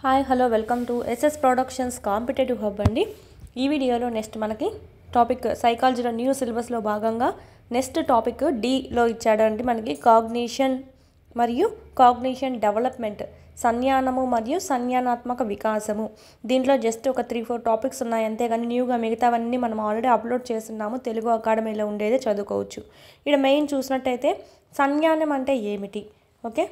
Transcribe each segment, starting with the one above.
Hi hello welcome to SS productions competitive hub అండి. ఈ వీడియోలో నెక్స్ట్ మనకి టాపిక్ సైకాలజీలో న్యూ సిలబస్లో భాగంగా నెక్స్ట్ టాపిక్ డిలో ఇచ్చాడంటే మనకి కాగ్నిషన్ మరియు కాగ్నిషన్ డెవలప్మెంట్, సంజ్ఞానము మరియు సంజ్ఞానాత్మక వికాసము. దీంట్లో జస్ట్ ఒక 3-4 టాపిక్స్ ఉన్నాయి అంతేగాని న్యూగా మిగతావన్నీ మనం ఆల్రెడీ అప్లోడ్ చేస్తున్నాము. తెలుగు అకాడమీలో ఉండేదే చదువుకోవచ్చు. ఇక్కడ మెయిన్ చూసినట్టయితే సంజ్ఞానం అంటే ఏమిటి, ఓకే.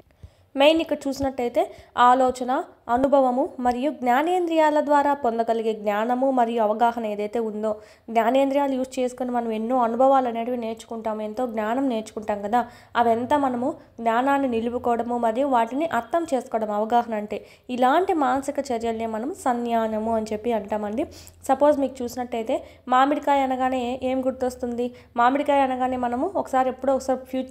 మెయిన్ ఇక్కడ చూసినట్టయితే ఆలోచన, అనుభవము మరియు జ్ఞానేంద్రియాల ద్వారా పొందగలిగే జ్ఞానము మరియు అవగాహన ఏదైతే ఉందో, జ్ఞానేంద్రియాలు యూజ్ చేసుకొని మనం ఎన్నో అనుభవాలు అనేటివి నేర్చుకుంటాము, ఎంతో జ్ఞానం నేర్చుకుంటాం కదా. అవంతా మనము జ్ఞానాన్ని నిలుపుకోవడము మరియు వాటిని అర్థం చేసుకోవడం అవగాహన అంటే. ఇలాంటి మానసిక చర్యల్ని మనం సంజ్ఞానము అని చెప్పి అంటామండి. సపోజ్ మీకు చూసినట్టయితే మామిడికాయ అనగానే ఏం గుర్తొస్తుంది? మామిడికాయ అనగానే మనము ఎప్పుడో ఒకసారి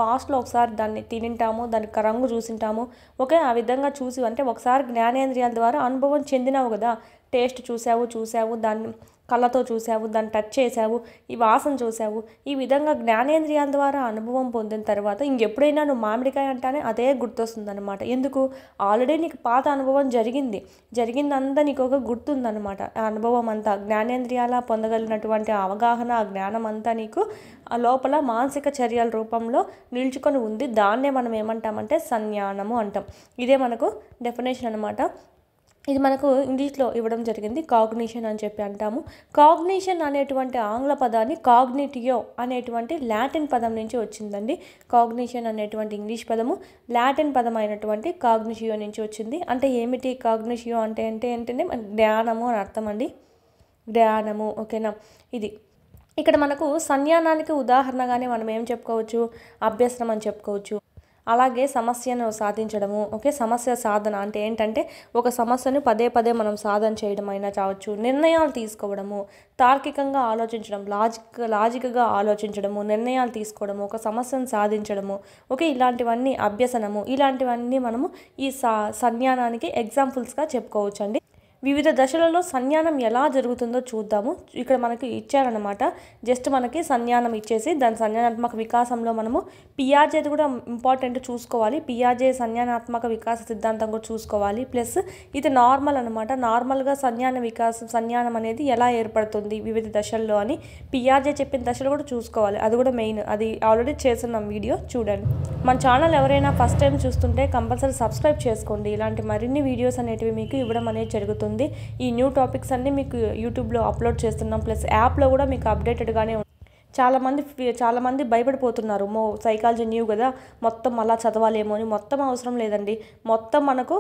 పాస్ట్లో ఒకసారి దాన్ని తినింటాము, దానికి రంగు చూసింటాము, ఓకే. ఆ విధంగా చూసి అంటే ఒకసారి జ్ఞానేంద్రియాల ద్వారా అనుభవం చెందినావు కదా. టేస్ట్ చూసావు, దాన్ని కళ్ళతో చూసావు, దాన్ని టచ్ చేసావు, ఈ వాసన చూసావు. ఈ విధంగా జ్ఞానేంద్రియాల ద్వారా అనుభవం పొందిన తర్వాత ఇంకెప్పుడైనా నువ్వు మామిడికాయ అంటానే అదే గుర్తొస్తుందన్నమాట. ఎందుకు? ఆల్రెడీ నీకు పాత అనుభవం జరిగిందంతా నీకు ఒక గుర్తుందన్నమాట. ఆ అనుభవం అంతా జ్ఞానేంద్రియాల పొందగలిగినటువంటి అవగాహన, ఆ జ్ఞానం అంతా నీకు ఆ లోపల మానసిక చర్యల రూపంలో నిల్చుకొని ఉంది. దాన్నే మనం ఏమంటామంటే సంజ్ఞానము అంటాం. ఇదే మనకు డెఫినేషన్ అనమాట. ఇది మనకు ఇంగ్లీష్లో ఇవ్వడం జరిగింది, కాగ్నిషన్ అని చెప్పి అంటాము. కాగ్నిషన్ అనేటువంటి ఆంగ్ల పదాన్ని కాగ్నిటియో అనేటువంటి లాటిన్ పదం నుంచి వచ్చిందండి. కాగ్నిషన్ అనేటువంటి ఇంగ్లీష్ పదము లాటిన్ పదం అయినటువంటి కాగ్నిషియో నుంచి వచ్చింది. అంటే ఏమిటి కాగ్నిషియో అంటే ఏంటంటే జ్ఞానము అని అర్థం అండి. జ్ఞానము, ఓకేనా. ఇది ఇక్కడ మనకు సంజ్ఞానానికి ఉదాహరణగానే మనం ఏం చెప్పుకోవచ్చు? అభ్యసనం అని చెప్పుకోవచ్చు. అలాగే సమస్యను సాధించడము, ఓకే. సమస్య సాధన అంటే ఏంటంటే ఒక సమస్యను పదే మనం సాధన చేయడం అయినా కావచ్చు. నిర్ణయాలు తీసుకోవడము, తార్కికంగా ఆలోచించడం, లాజిక్గా ఆలోచించడము, నిర్ణయాలు తీసుకోవడము, ఒక సమస్యను సాధించడము, ఓకే. ఇలాంటివన్నీ అభ్యసనము. ఇలాంటివన్నీ మనము ఈ సంజ్ఞానానికి ఎగ్జాంపుల్స్గా చెప్పుకోవచ్చు అండి. వివిధ దశలలో సంజ్ఞానం ఎలా జరుగుతుందో చూద్దాము. ఇక్కడ మనకి ఇచ్చారనమాట. జస్ట్ మనకి సంజ్ఞానం ఇచ్చేసి దాని సంజ్ఞానాత్మక వికాసంలో మనము పియాజేది కూడా ఇంపార్టెంట్ చూసుకోవాలి. పియాజే సంజ్ఞానాత్మక వికాస సిద్ధాంతం కూడా చూసుకోవాలి. ప్లస్ ఇది నార్మల్ అనమాట. నార్మల్గా సంజ్ఞానం అనేది ఎలా ఏర్పడుతుంది వివిధ దశల్లో అని పియాజే చెప్పిన దశలు కూడా చూసుకోవాలి. అది కూడా మెయిన్. అది ఆల్రెడీ చేస్తున్నాం వీడియో, చూడండి. మన ఛానల్ ఎవరైనా ఫస్ట్ టైం చూస్తుంటే కంపల్సరీ సబ్స్క్రైబ్ చేసుకోండి. ఇలాంటి మరిన్ని వీడియోస్ అనేటివి మీకు ఇవ్వడం అనేది జరుగుతుంది. ఈ న్యూ టాపిక్స్ అన్నీ మీకు యూట్యూబ్లో అప్లోడ్ చేస్తున్నాం. ప్లస్ యాప్లో కూడా మీకు అప్డేటెడ్గానే ఉంది. చాలామంది భయపడిపోతున్నారు, సైకాలజీ న్యూ కదా, మొత్తం అలా చదవాలేమో అని. మొత్తం అవసరం లేదండి. మొత్తం మనకు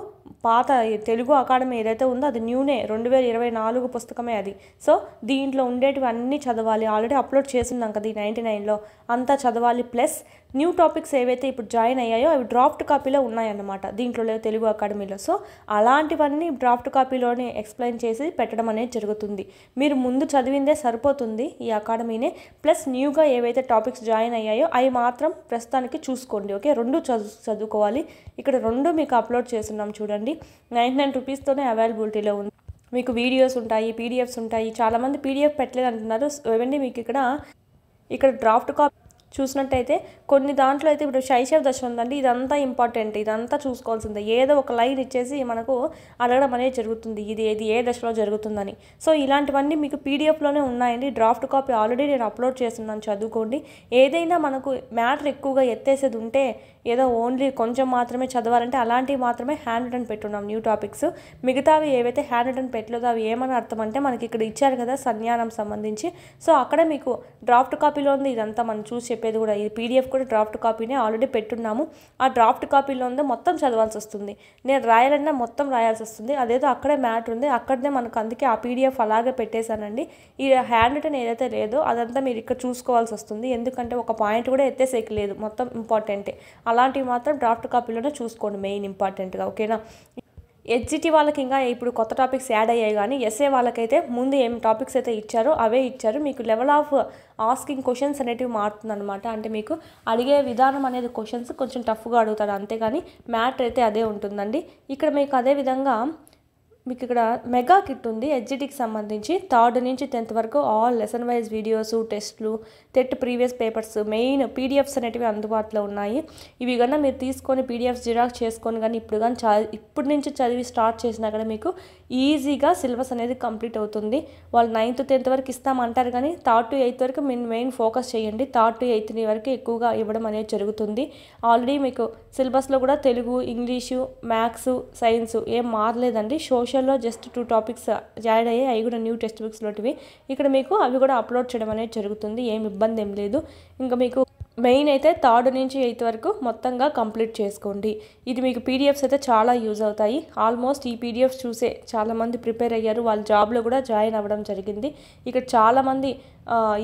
పాత తెలుగు అకాడమీ ఏదైతే ఉందో అది న్యూనే, 2024 పుస్తకమే అది. సో దీంట్లో ఉండేటివి అన్నీ చదవాలి. ఆల్రెడీ అప్లోడ్ చేస్తున్నాం కదా ఈ 99లో, అంతా చదవాలి. ప్లస్ న్యూ టాపిక్స్ ఏవైతే ఇప్పుడు జాయిన్ అయ్యాయో అవి డ్రాఫ్ట్ కాపీలో ఉన్నాయన్నమాట దీంట్లో లేదు తెలుగు అకాడమీలో. సో అలాంటివన్నీ డ్రాఫ్ట్ కాపీలోనే ఎక్స్ప్లెయిన్ చేసి పెట్టడం అనేది జరుగుతుంది. మీరు ముందు చదివిందే సరిపోతుంది ఈ అకాడమీనే. ప్లస్ న్యూగా ఏవైతే టాపిక్స్ జాయిన్ అయ్యాయో అవి మాత్రం ప్రస్తుతానికి చూసుకోండి, ఓకే. రెండు చదువుకోవాలి. ఇక్కడ రెండు మీకు అప్లోడ్ చేస్తున్నాం చూడండి. 99 రూపీస్తోనే అవైలబిలిటీలో ఉంది. మీకు వీడియోస్ ఉంటాయి, పీడిఎఫ్స్ ఉంటాయి. చాలామంది పీడిఎఫ్ పెట్టలేదు అంటున్నారు. ఇవన్నీ మీకు ఇక్కడ డ్రాఫ్ట్ కాపీ చూసినట్టయితే కొన్ని దాంట్లో అయితే ఇప్పుడు శైశవ దశ ఉందండి. ఇదంతా ఇంపార్టెంట్, ఇదంతా చూసుకోవాల్సిందే. ఏదో ఒక లైన్ ఇచ్చేసి మనకు అడగడం అనేది జరుగుతుంది, ఇది ఏ దశలో జరుగుతుందని. సో ఇలాంటివన్నీ మీకు పీడిఎఫ్లోనే ఉన్నాయండి. డ్రాఫ్ట్ కాపీ ఆల్రెడీ నేను అప్లోడ్ చేస్తున్నాను, చదువుకోండి. ఏదైనా మనకు మ్యాటర్ ఎక్కువగా ఎత్తేసేది ఉంటే, ఏదో ఓన్లీ కొంచెం మాత్రమే చదవాలంటే అలాంటివి మాత్రమే హ్యాండ్ రిటన్ పెట్టున్నాం న్యూ టాపిక్స్. మిగతావి ఏవైతే హ్యాండ్ రిటన్ పెట్టలేదో అవి ఏమని అర్థం అంటే మనకి ఇక్కడ ఇచ్చారు కదా సంజ్ఞానం సంబంధించి. సో అక్కడ మీకు డ్రాఫ్ట్ కాపీలో ఉంది ఇదంతా మనం చూసి చెప్పేది కూడా. ఈ పీడిఎఫ్ కూడా డ్రాఫ్ట్ కాపీనే ఆల్రెడీ పెట్టున్నాము. ఆ డ్రాఫ్ట్ కాపీలో ఉందో మొత్తం చదవాల్సి వస్తుంది. నేను రాయాలన్నా మొత్తం రాయాల్సి వస్తుంది. అదేదో అక్కడే మ్యాటర్ ఉంది, అక్కడనే మనకు. అందుకే ఆ పీడిఎఫ్ అలాగే పెట్టేశానండి. ఈ హ్యాండ్ రిటన్ ఏదైతే లేదో అదంతా మీరు ఇక్కడ చూసుకోవాల్సి వస్తుంది. ఎందుకంటే ఒక పాయింట్ కూడా ఎత్తేసేకి లేదు, మొత్తం ఇంపార్టెంటే. అలాంటివి మాత్రం డ్రాఫ్ట్ కాపీలోనే చూసుకోండి మెయిన్ ఇంపార్టెంట్గా, ఓకేనా. హెచ్జిటి వాళ్ళకి ఇంకా ఇప్పుడు కొత్త టాపిక్స్ యాడ్ అయ్యాయి, కానీ ఎస్ఏ వాళ్ళకైతే ముందు ఏం టాపిక్స్ అయితే ఇచ్చారో అవే ఇచ్చారు. మీకు లెవెల్ ఆఫ్ ఆస్కింగ్ క్వశ్చన్స్ అనేటివి మారుతుంది అనమాట. అంటే మీకు అడిగే విధానం అనేది క్వశ్చన్స్ కొంచెం టఫ్గా అడుగుతాడు, అంతేగాని మ్యాటర్ అయితే అదే ఉంటుందండి. ఇక్కడ మీకు అదే విధంగా మీకు ఇక్కడ మెగా కిట్ ఉంది హెచ్జిటికి సంబంధించి 3rd నుంచి 10th వరకు ఆల్ లెసన్ వైజ్ వీడియోస్, టెస్ట్లు, TET previous papers, main PDFs అనేటివి అందుబాటులో ఉన్నాయి. ఇవి కన్నా మీరు తీసుకొని పీడిఎఫ్స్ జిరాక్స్ చేసుకొని కానీ ఇప్పుడు నుంచి చదివి స్టార్ట్ చేసినా కూడా మీకు ఈజీగా సిలబస్ అనేది కంప్లీట్ అవుతుంది. వాళ్ళు 9th 10th వరకు ఇస్తామంటారు కానీ 3rd to 8th వరకు మెయిన్ ఫోకస్ చేయండి. 3rd to 8th వరకు ఎక్కువగా ఇవ్వడం అనేది జరుగుతుంది. ఆల్రెడీ మీకు సిలబస్లో కూడా తెలుగు, ఇంగ్లీషు, మ్యాథ్స్, సైన్స్ ఏం మారలేదండి. సోషల్లో జస్ట్ 2 టాపిక్స్ యాడ్ అయ్యాయి, అవి కూడా న్యూ టెక్స్ట్ బుక్స్లోటివి. ఇక్కడ మీకు అవి కూడా అప్లోడ్ చేయడం అనేది జరుగుతుంది, ఏం ఇబ్బంది ఏం లేదు. ఇంకా మీకు మెయిన్ అయితే 3rd నుంచి 8th వరకు మొత్తంగా కంప్లీట్ చేసుకోండి. ఇది మీకు పీడిఎఫ్స్ అయితే చాలా యూజ్ అవుతాయి. ఆల్మోస్ట్ ఈ పీడిఎఫ్స్ చూసే చాలామంది ప్రిపేర్ అయ్యారు, వాళ్ళ జాబ్లో కూడా జాయిన్ అవ్వడం జరిగింది. ఇక్కడ చాలామంది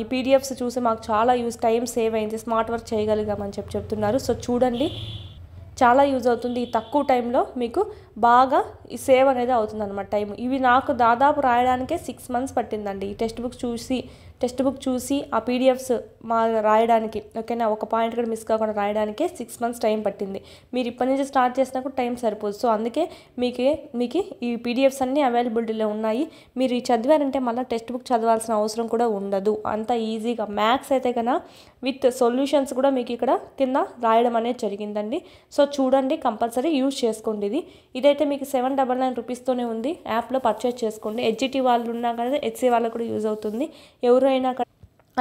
ఈ పీడిఎఫ్స్ చూసి మాకు చాలా టైం సేవ్ అయింది, స్మార్ట్ వర్క్ చేయగలిగామని చెప్తున్నారు. సో చూడండి, చాలా యూజ్ అవుతుంది. ఈ తక్కువ టైంలో మీకు బాగా ఈ సేవ్ అనేది అవుతుంది అనమాట టైం. ఇవి నాకు దాదాపు రాయడానికే 6 months పట్టిందండి. ఈ టెక్స్ట్ బుక్ చూసి ఆ పీడిఎఫ్స్ రాయడానికి, ఓకేనా, ఒక పాయింట్ కూడా మిస్ కాకుండా రాయడానికే 6 months టైం పట్టింది. మీరు ఇప్పటి నుంచి స్టార్ట్ చేసినప్పుడు టైం సరిపోదు. సో అందుకే మీకు ఈ పీడిఎఫ్స్ అన్నీ అవైలబిలిటీలో ఉన్నాయి. మీరు ఈ చదివారంటే మళ్ళీ టెక్స్ట్ బుక్ చదవాల్సిన అవసరం కూడా ఉండదు. అంత ఈజీగా మ్యాథ్స్ అయితే కన్నా విత్ సొల్యూషన్స్ కూడా మీకు ఇక్కడ కింద రాయడం అనేది జరిగిందండి. సో చూడండి, కంపల్సరీ యూజ్ చేసుకోండి. ఇదైతే మీకు 799 రూపీస్తోనే ఉంది. యాప్లో పర్చేస్ చేసుకోండి. హెచ్జిటి వాళ్ళు ఉన్నా కదా హెచ్సి వాళ్ళకు కూడా యూజ్ అవుతుంది. ఎవరైనా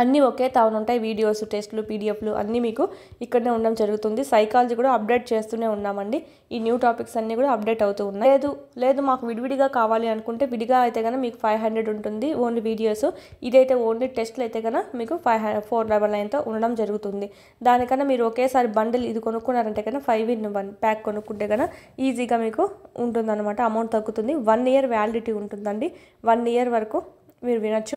అన్నీ ఒకే తాను ఉంటాయి. వీడియోస్, టెస్ట్లు, పీడిఎఫ్లు అన్నీ మీకు ఇక్కడనే ఉండడం జరుగుతుంది. సైకాలజీ కూడా అప్డేట్ చేస్తూనే ఉన్నామండి. ఈ న్యూ టాపిక్స్ అన్నీ కూడా అప్డేట్ అవుతూ ఉన్నాయి. లేదు మాకు విడివిడిగా కావాలి అనుకుంటే విడిగా అయితే కనుక మీకు 500 ఉంటుంది ఓన్లీ వీడియోస్. ఇదైతే ఓన్లీ టెస్ట్లు అయితే కనుక మీకు 499తో ఉండడం జరుగుతుంది. దానికన్నా మీరు ఒకేసారి బండిల్ ఇది కొనుక్కున్నారంటే కనుక 5-in-1 ప్యాక్ కొనుక్కుంటే కనుక ఈజీగా మీకు ఉంటుందన్నమాట. అమౌంట్ తగ్గుతుంది. 1 year వ్యాలిడిటీ ఉంటుందండి. 1 year వరకు మీరు వినొచ్చు.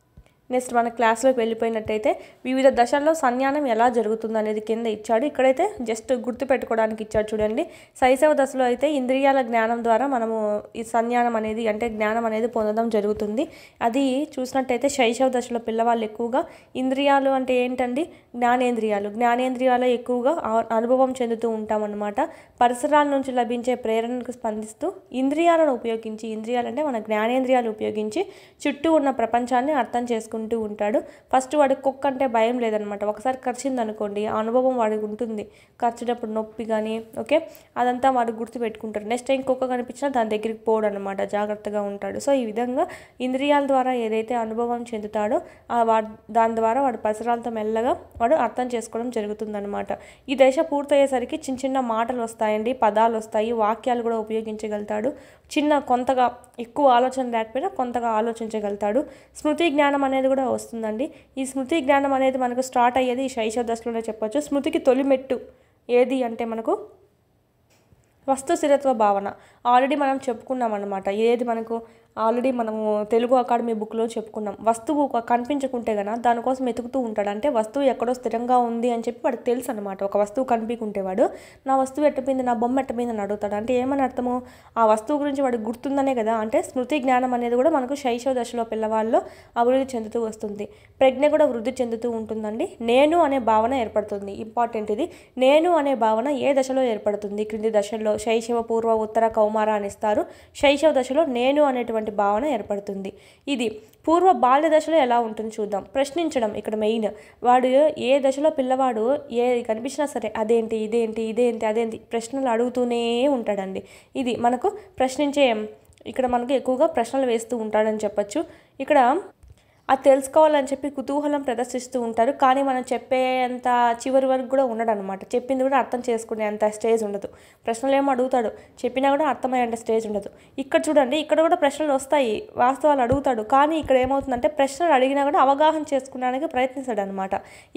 నెక్స్ట్ మన క్లాస్లోకి వెళ్ళిపోయినట్టయితే వివిధ దశల్లో సంజ్ఞానం ఎలా జరుగుతుంది అనేది కింద ఇచ్చాడు. ఇక్కడైతే జస్ట్ గుర్తు పెట్టుకోవడానికి ఇచ్చాడు చూడండి. శైశవ దశలో అయితే ఇంద్రియాల జ్ఞానం ద్వారా మనము ఈ సంజ్ఞానం అనేది అంటే జ్ఞానం అనేది పొందడం జరుగుతుంది. అది చూసినట్టయితే శైశవ దశలో పిల్లవాళ్ళు ఎక్కువగా ఇంద్రియాలు అంటే ఏంటండి, జ్ఞానేంద్రియాలు ఎక్కువగా అనుభవం చెందుతూ ఉంటామన్నమాట. పరిసరాల నుంచి లభించే ప్రేరణకు స్పందిస్తూ ఇంద్రియాలను ఉపయోగించి, ఇంద్రియాలంటే మన జ్ఞానేంద్రియాలు ఉపయోగించి చుట్టూ ఉన్న ప్రపంచాన్ని అర్థం చేసుకుంటూ ఉంటాడు. ఫస్ట్ వాడికి కుక్క అంటే భయం లేదనమాట. ఒకసారి కరిచింది అనుకోండి, ఆ అనుభవం వాడికి ఉంటుంది. కరిచేటప్పుడు నొప్పి కానీ ఓకే అదంతా వాడు గుర్తుపెట్టుకుంటాడు. నెక్స్ట్ టైం కుక్క కనిపించినా దాని దగ్గరికి పోడు అనమాట, జాగ్రత్తగా ఉంటాడు. సో ఈ విధంగా ఇంద్రియాల ద్వారా ఏదైతే అనుభవం చెందుతాడో దాని ద్వారా వాడు పరిసరాలతో మెల్లగా వాడు అర్థం చేసుకోవడం జరుగుతుందన్నమాట. ఈ దశ పూర్తయ్యేసరికి చిన్న చిన్న మాటలు వస్తాయండి, పదాలు వస్తాయి, వాక్యాలు కూడా ఉపయోగించగలుగుతాడు. కొంతగా ఎక్కువ ఆలోచన లేకపోయినా కొంతగా ఆలోచించగలుగుతాడు. స్మృతి జ్ఞానం అనేది కూడా వస్తుందండి. ఈ స్మృతి జ్ఞానం అనేది మనకు స్టార్ట్ అయ్యేది ఈ శైశవ దశలోనే చెప్పొచ్చు. స్మృతికి తొలిమెట్టు ఏది అంటే మనకు వస్తు స్థిరత్వ భావన. ఆల్రెడీ మనం చెప్పుకున్నాం అనమాట. ఏది మనకు ఆల్రెడీ మనము తెలుగు అకాడమీ బుక్లో చెప్పుకున్నాం. వస్తువు కనిపించకుంటే కనుక దానికోసం వెతుకుతూ ఉంటాడు. అంటే వస్తువు ఎక్కడో స్థిరంగా ఉంది అని చెప్పి వాడికి తెలుసు అనమాట. ఒక వస్తువు కనిపించుకుంటే వాడు నా వస్తువు ఎట్టపోయింది, నా బొమ్మ ఎట్టపోయింది అని అడుగుతాడు. అంటే ఏమని అర్థము, ఆ వస్తువు గురించి వాడికి గుర్తుందనే కదా. అంటే స్మృతి జ్ఞానం అనేది కూడా మనకు శైశవ దశలో పిల్లవాళ్ళలో అభివృద్ధి చెందుతూ వస్తుంది. ప్రజ్ఞ కూడా వృద్ధి చెందుతూ ఉంటుందండి. నేను అనే భావన ఏర్పడుతుంది. ఇంపార్టెంట్ ఇది. నేను అనే భావన ఏ దశలో ఏర్పడుతుంది? క్రింది దశల్లో శైశవ, పూర్వ, ఉత్తర, కౌమార అని ఇస్తారు. శైశవ దశలో నేను అనేటువంటి భావన ఏర్పడుతుంది. ఇది పూర్వ బాల్య దశలో ఎలా ఉంటుంది చూద్దాం. ప్రశ్నించడం ఇక్కడ మెయిన్. వాడు ఏ దశలో పిల్లవాడు ఏ కనిపించినా సరే అదేంటి, అదేంటి ప్రశ్నలు అడుగుతూనే ఉంటాడండి. ఇది మనకు ఇక్కడ మనకు ఎక్కువగా ప్రశ్నలు వేస్తూ ఉంటాడని చెప్పచ్చు. ఇక్కడ అది తెలుసుకోవాలని చెప్పి కుతూహలం ప్రదర్శిస్తూ ఉంటారు. కానీ మనం చెప్పేంత చివరి వరకు కూడా ఉండడు అనమాట. చెప్పింది కూడా అర్థం చేసుకునే అంత స్టేజ్ ఉండదు. ప్రశ్నలు ఏమో అడుగుతాడు, చెప్పినా కూడా అర్థమయ్యేంత స్టేజ్ ఉండదు. ఇక్కడ చూడండి, ఇక్కడ కూడా ప్రశ్నలు వస్తాయి, వాస్తవాలు అడుగుతాడు. కానీ ఇక్కడ ఏమవుతుందంటే ప్రశ్నలు అడిగినా కూడా అవగాహన చేసుకోవడానికి ప్రయత్నిస్తాడు అనమాట.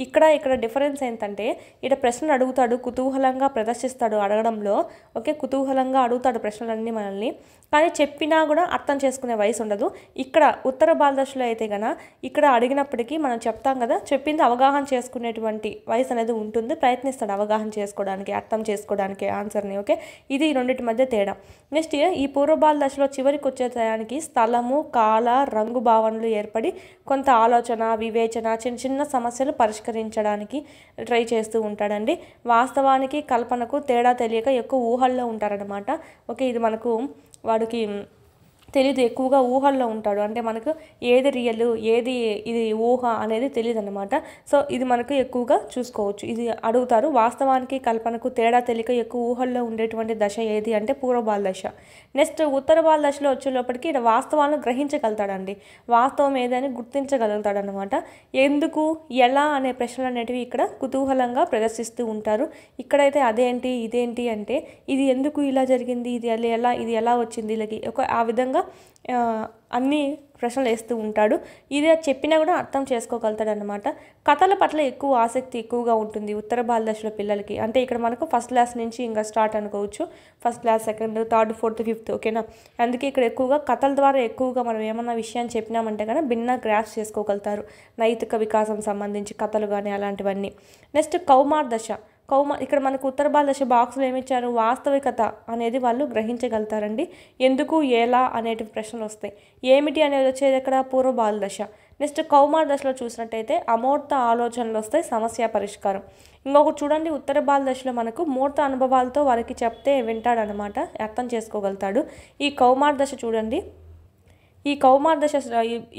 ఇక్కడ డిఫరెన్స్ ఏంటంటే ఇక్కడ ప్రశ్నలు అడుగుతాడు, కుతూహలంగా ప్రదర్శిస్తాడు అడగడంలో. ఓకే, కుతూహలంగా అడుగుతాడు ప్రశ్నలన్నీ మనల్ని. కానీ చెప్పినా కూడా అర్థం చేసుకునే వయసు ఉండదు. ఇక్కడ ఉత్తర బాలదశలో అయితే కనుక ఇక్కడ అడిగినప్పటికీ మనం చెప్తాం కదా, చెప్పింది అవగాహన చేసుకునేటువంటి వయసు అనేది ఉంటుంది. ప్రయత్నిస్తాడు అవగాహన చేసుకోవడానికి, అర్థం చేసుకోవడానికి ఆన్సర్ని. ఓకే, ఇది ఈ రెండింటి మధ్య తేడా. నెక్స్ట్ ఈ పూర్వబాల దశలో చివరికి వచ్చే టయానికి స్థలము, కాల, రంగు భావనలు ఏర్పడి కొంత ఆలోచన, వివేచన, చిన్న సమస్యలు పరిష్కరించడానికి ట్రై చేస్తూ ఉంటాడండి. వాస్తవానికి కల్పనకు తేడా తెలియక ఎక్కువ ఊహల్లో ఉంటారనమాట. ఓకే, ఇది మనకు వాడికి తెలీదు, ఎక్కువగా ఊహల్లో ఉంటాడు. అంటే మనకు ఏది రియల్ ఏది ఇది ఊహ అనేది తెలియదు అనమాట. సో ఇది మనకు ఎక్కువగా చూసుకోవచ్చు. ఇది అడుగుతారు. వాస్తవానికి కల్పనకు తేడా తెలియక ఎక్కువ ఊహల్లో ఉండేటువంటి దశ ఏది అంటే పూర్వబాల దశ. నెక్స్ట్ ఉత్తర బాల దశలో వచ్చేలోపటికి ఇక్కడ వాస్తవాలను గ్రహించగలుగుతాడండి. వాస్తవం ఏదని గుర్తించగలుగుతాడు అనమాట. ఎందుకు ఎలా అనే ప్రశ్నలు అనేటివి ఇక్కడ కుతూహలంగా ప్రదర్శిస్తూ ఉంటారు. ఇక్కడైతే అదేంటి ఇదేంటి అంటే ఇది ఎందుకు ఇలా జరిగింది, ఇది ఎలా వచ్చింది వీళ్ళకి ఆ విధంగా అన్ని ప్రశ్నలు వేస్తూ ఉంటాడు. ఇది చెప్పినా కూడా అర్థం చేసుకోగలుగుతాడు అనమాట. కథల పట్ల ఎక్కువ ఆసక్తి ఎక్కువగా ఉంటుంది ఉత్తర బాల దశలో పిల్లలకి. అంటే ఇక్కడ మనకు ఫస్ట్ క్లాస్ నుంచి ఇంకా స్టార్ట్ అనుకోవచ్చు. First class, second, third, fourth, fifth, ఓకేనా. అందుకే ఇక్కడ ఎక్కువగా కథల ద్వారా ఎక్కువగా మనం ఏమన్నా విషయాన్ని చెప్పినామంటే కానీ భిన్న గ్రాఫ్స్ చేసుకోగలుగుతారు. నైతిక వికాసం సంబంధించి కథలు కానీ అలాంటివన్నీ. నెక్స్ట్ కౌమార దశ. ఇక్కడ మనకు ఉత్తర బాల దశ బాక్స్లో ఏమిచ్చారు, వాస్తవికత అనేది వాళ్ళు గ్రహించగలుగుతారండి. ఎందుకు ఎలా అనేటి ప్రశ్నలు వస్తాయి. ఏమిటి అనేది వచ్చేది ఇక్కడ పూర్వ బాల దశ. నెక్స్ట్ కౌమార దశలో చూసినట్టయితే అమూర్త ఆలోచనలు వస్తాయి, సమస్య పరిష్కారం. ఇంకొకటి చూడండి, ఉత్తర బాల దశలో మనకు మూర్త అనుభవాలతో వారికి చెప్తే వింటాడనమాట, అర్థం చేసుకోగలుగుతాడు. ఈ కౌమార దశ చూడండి, ఈ కౌమార దశ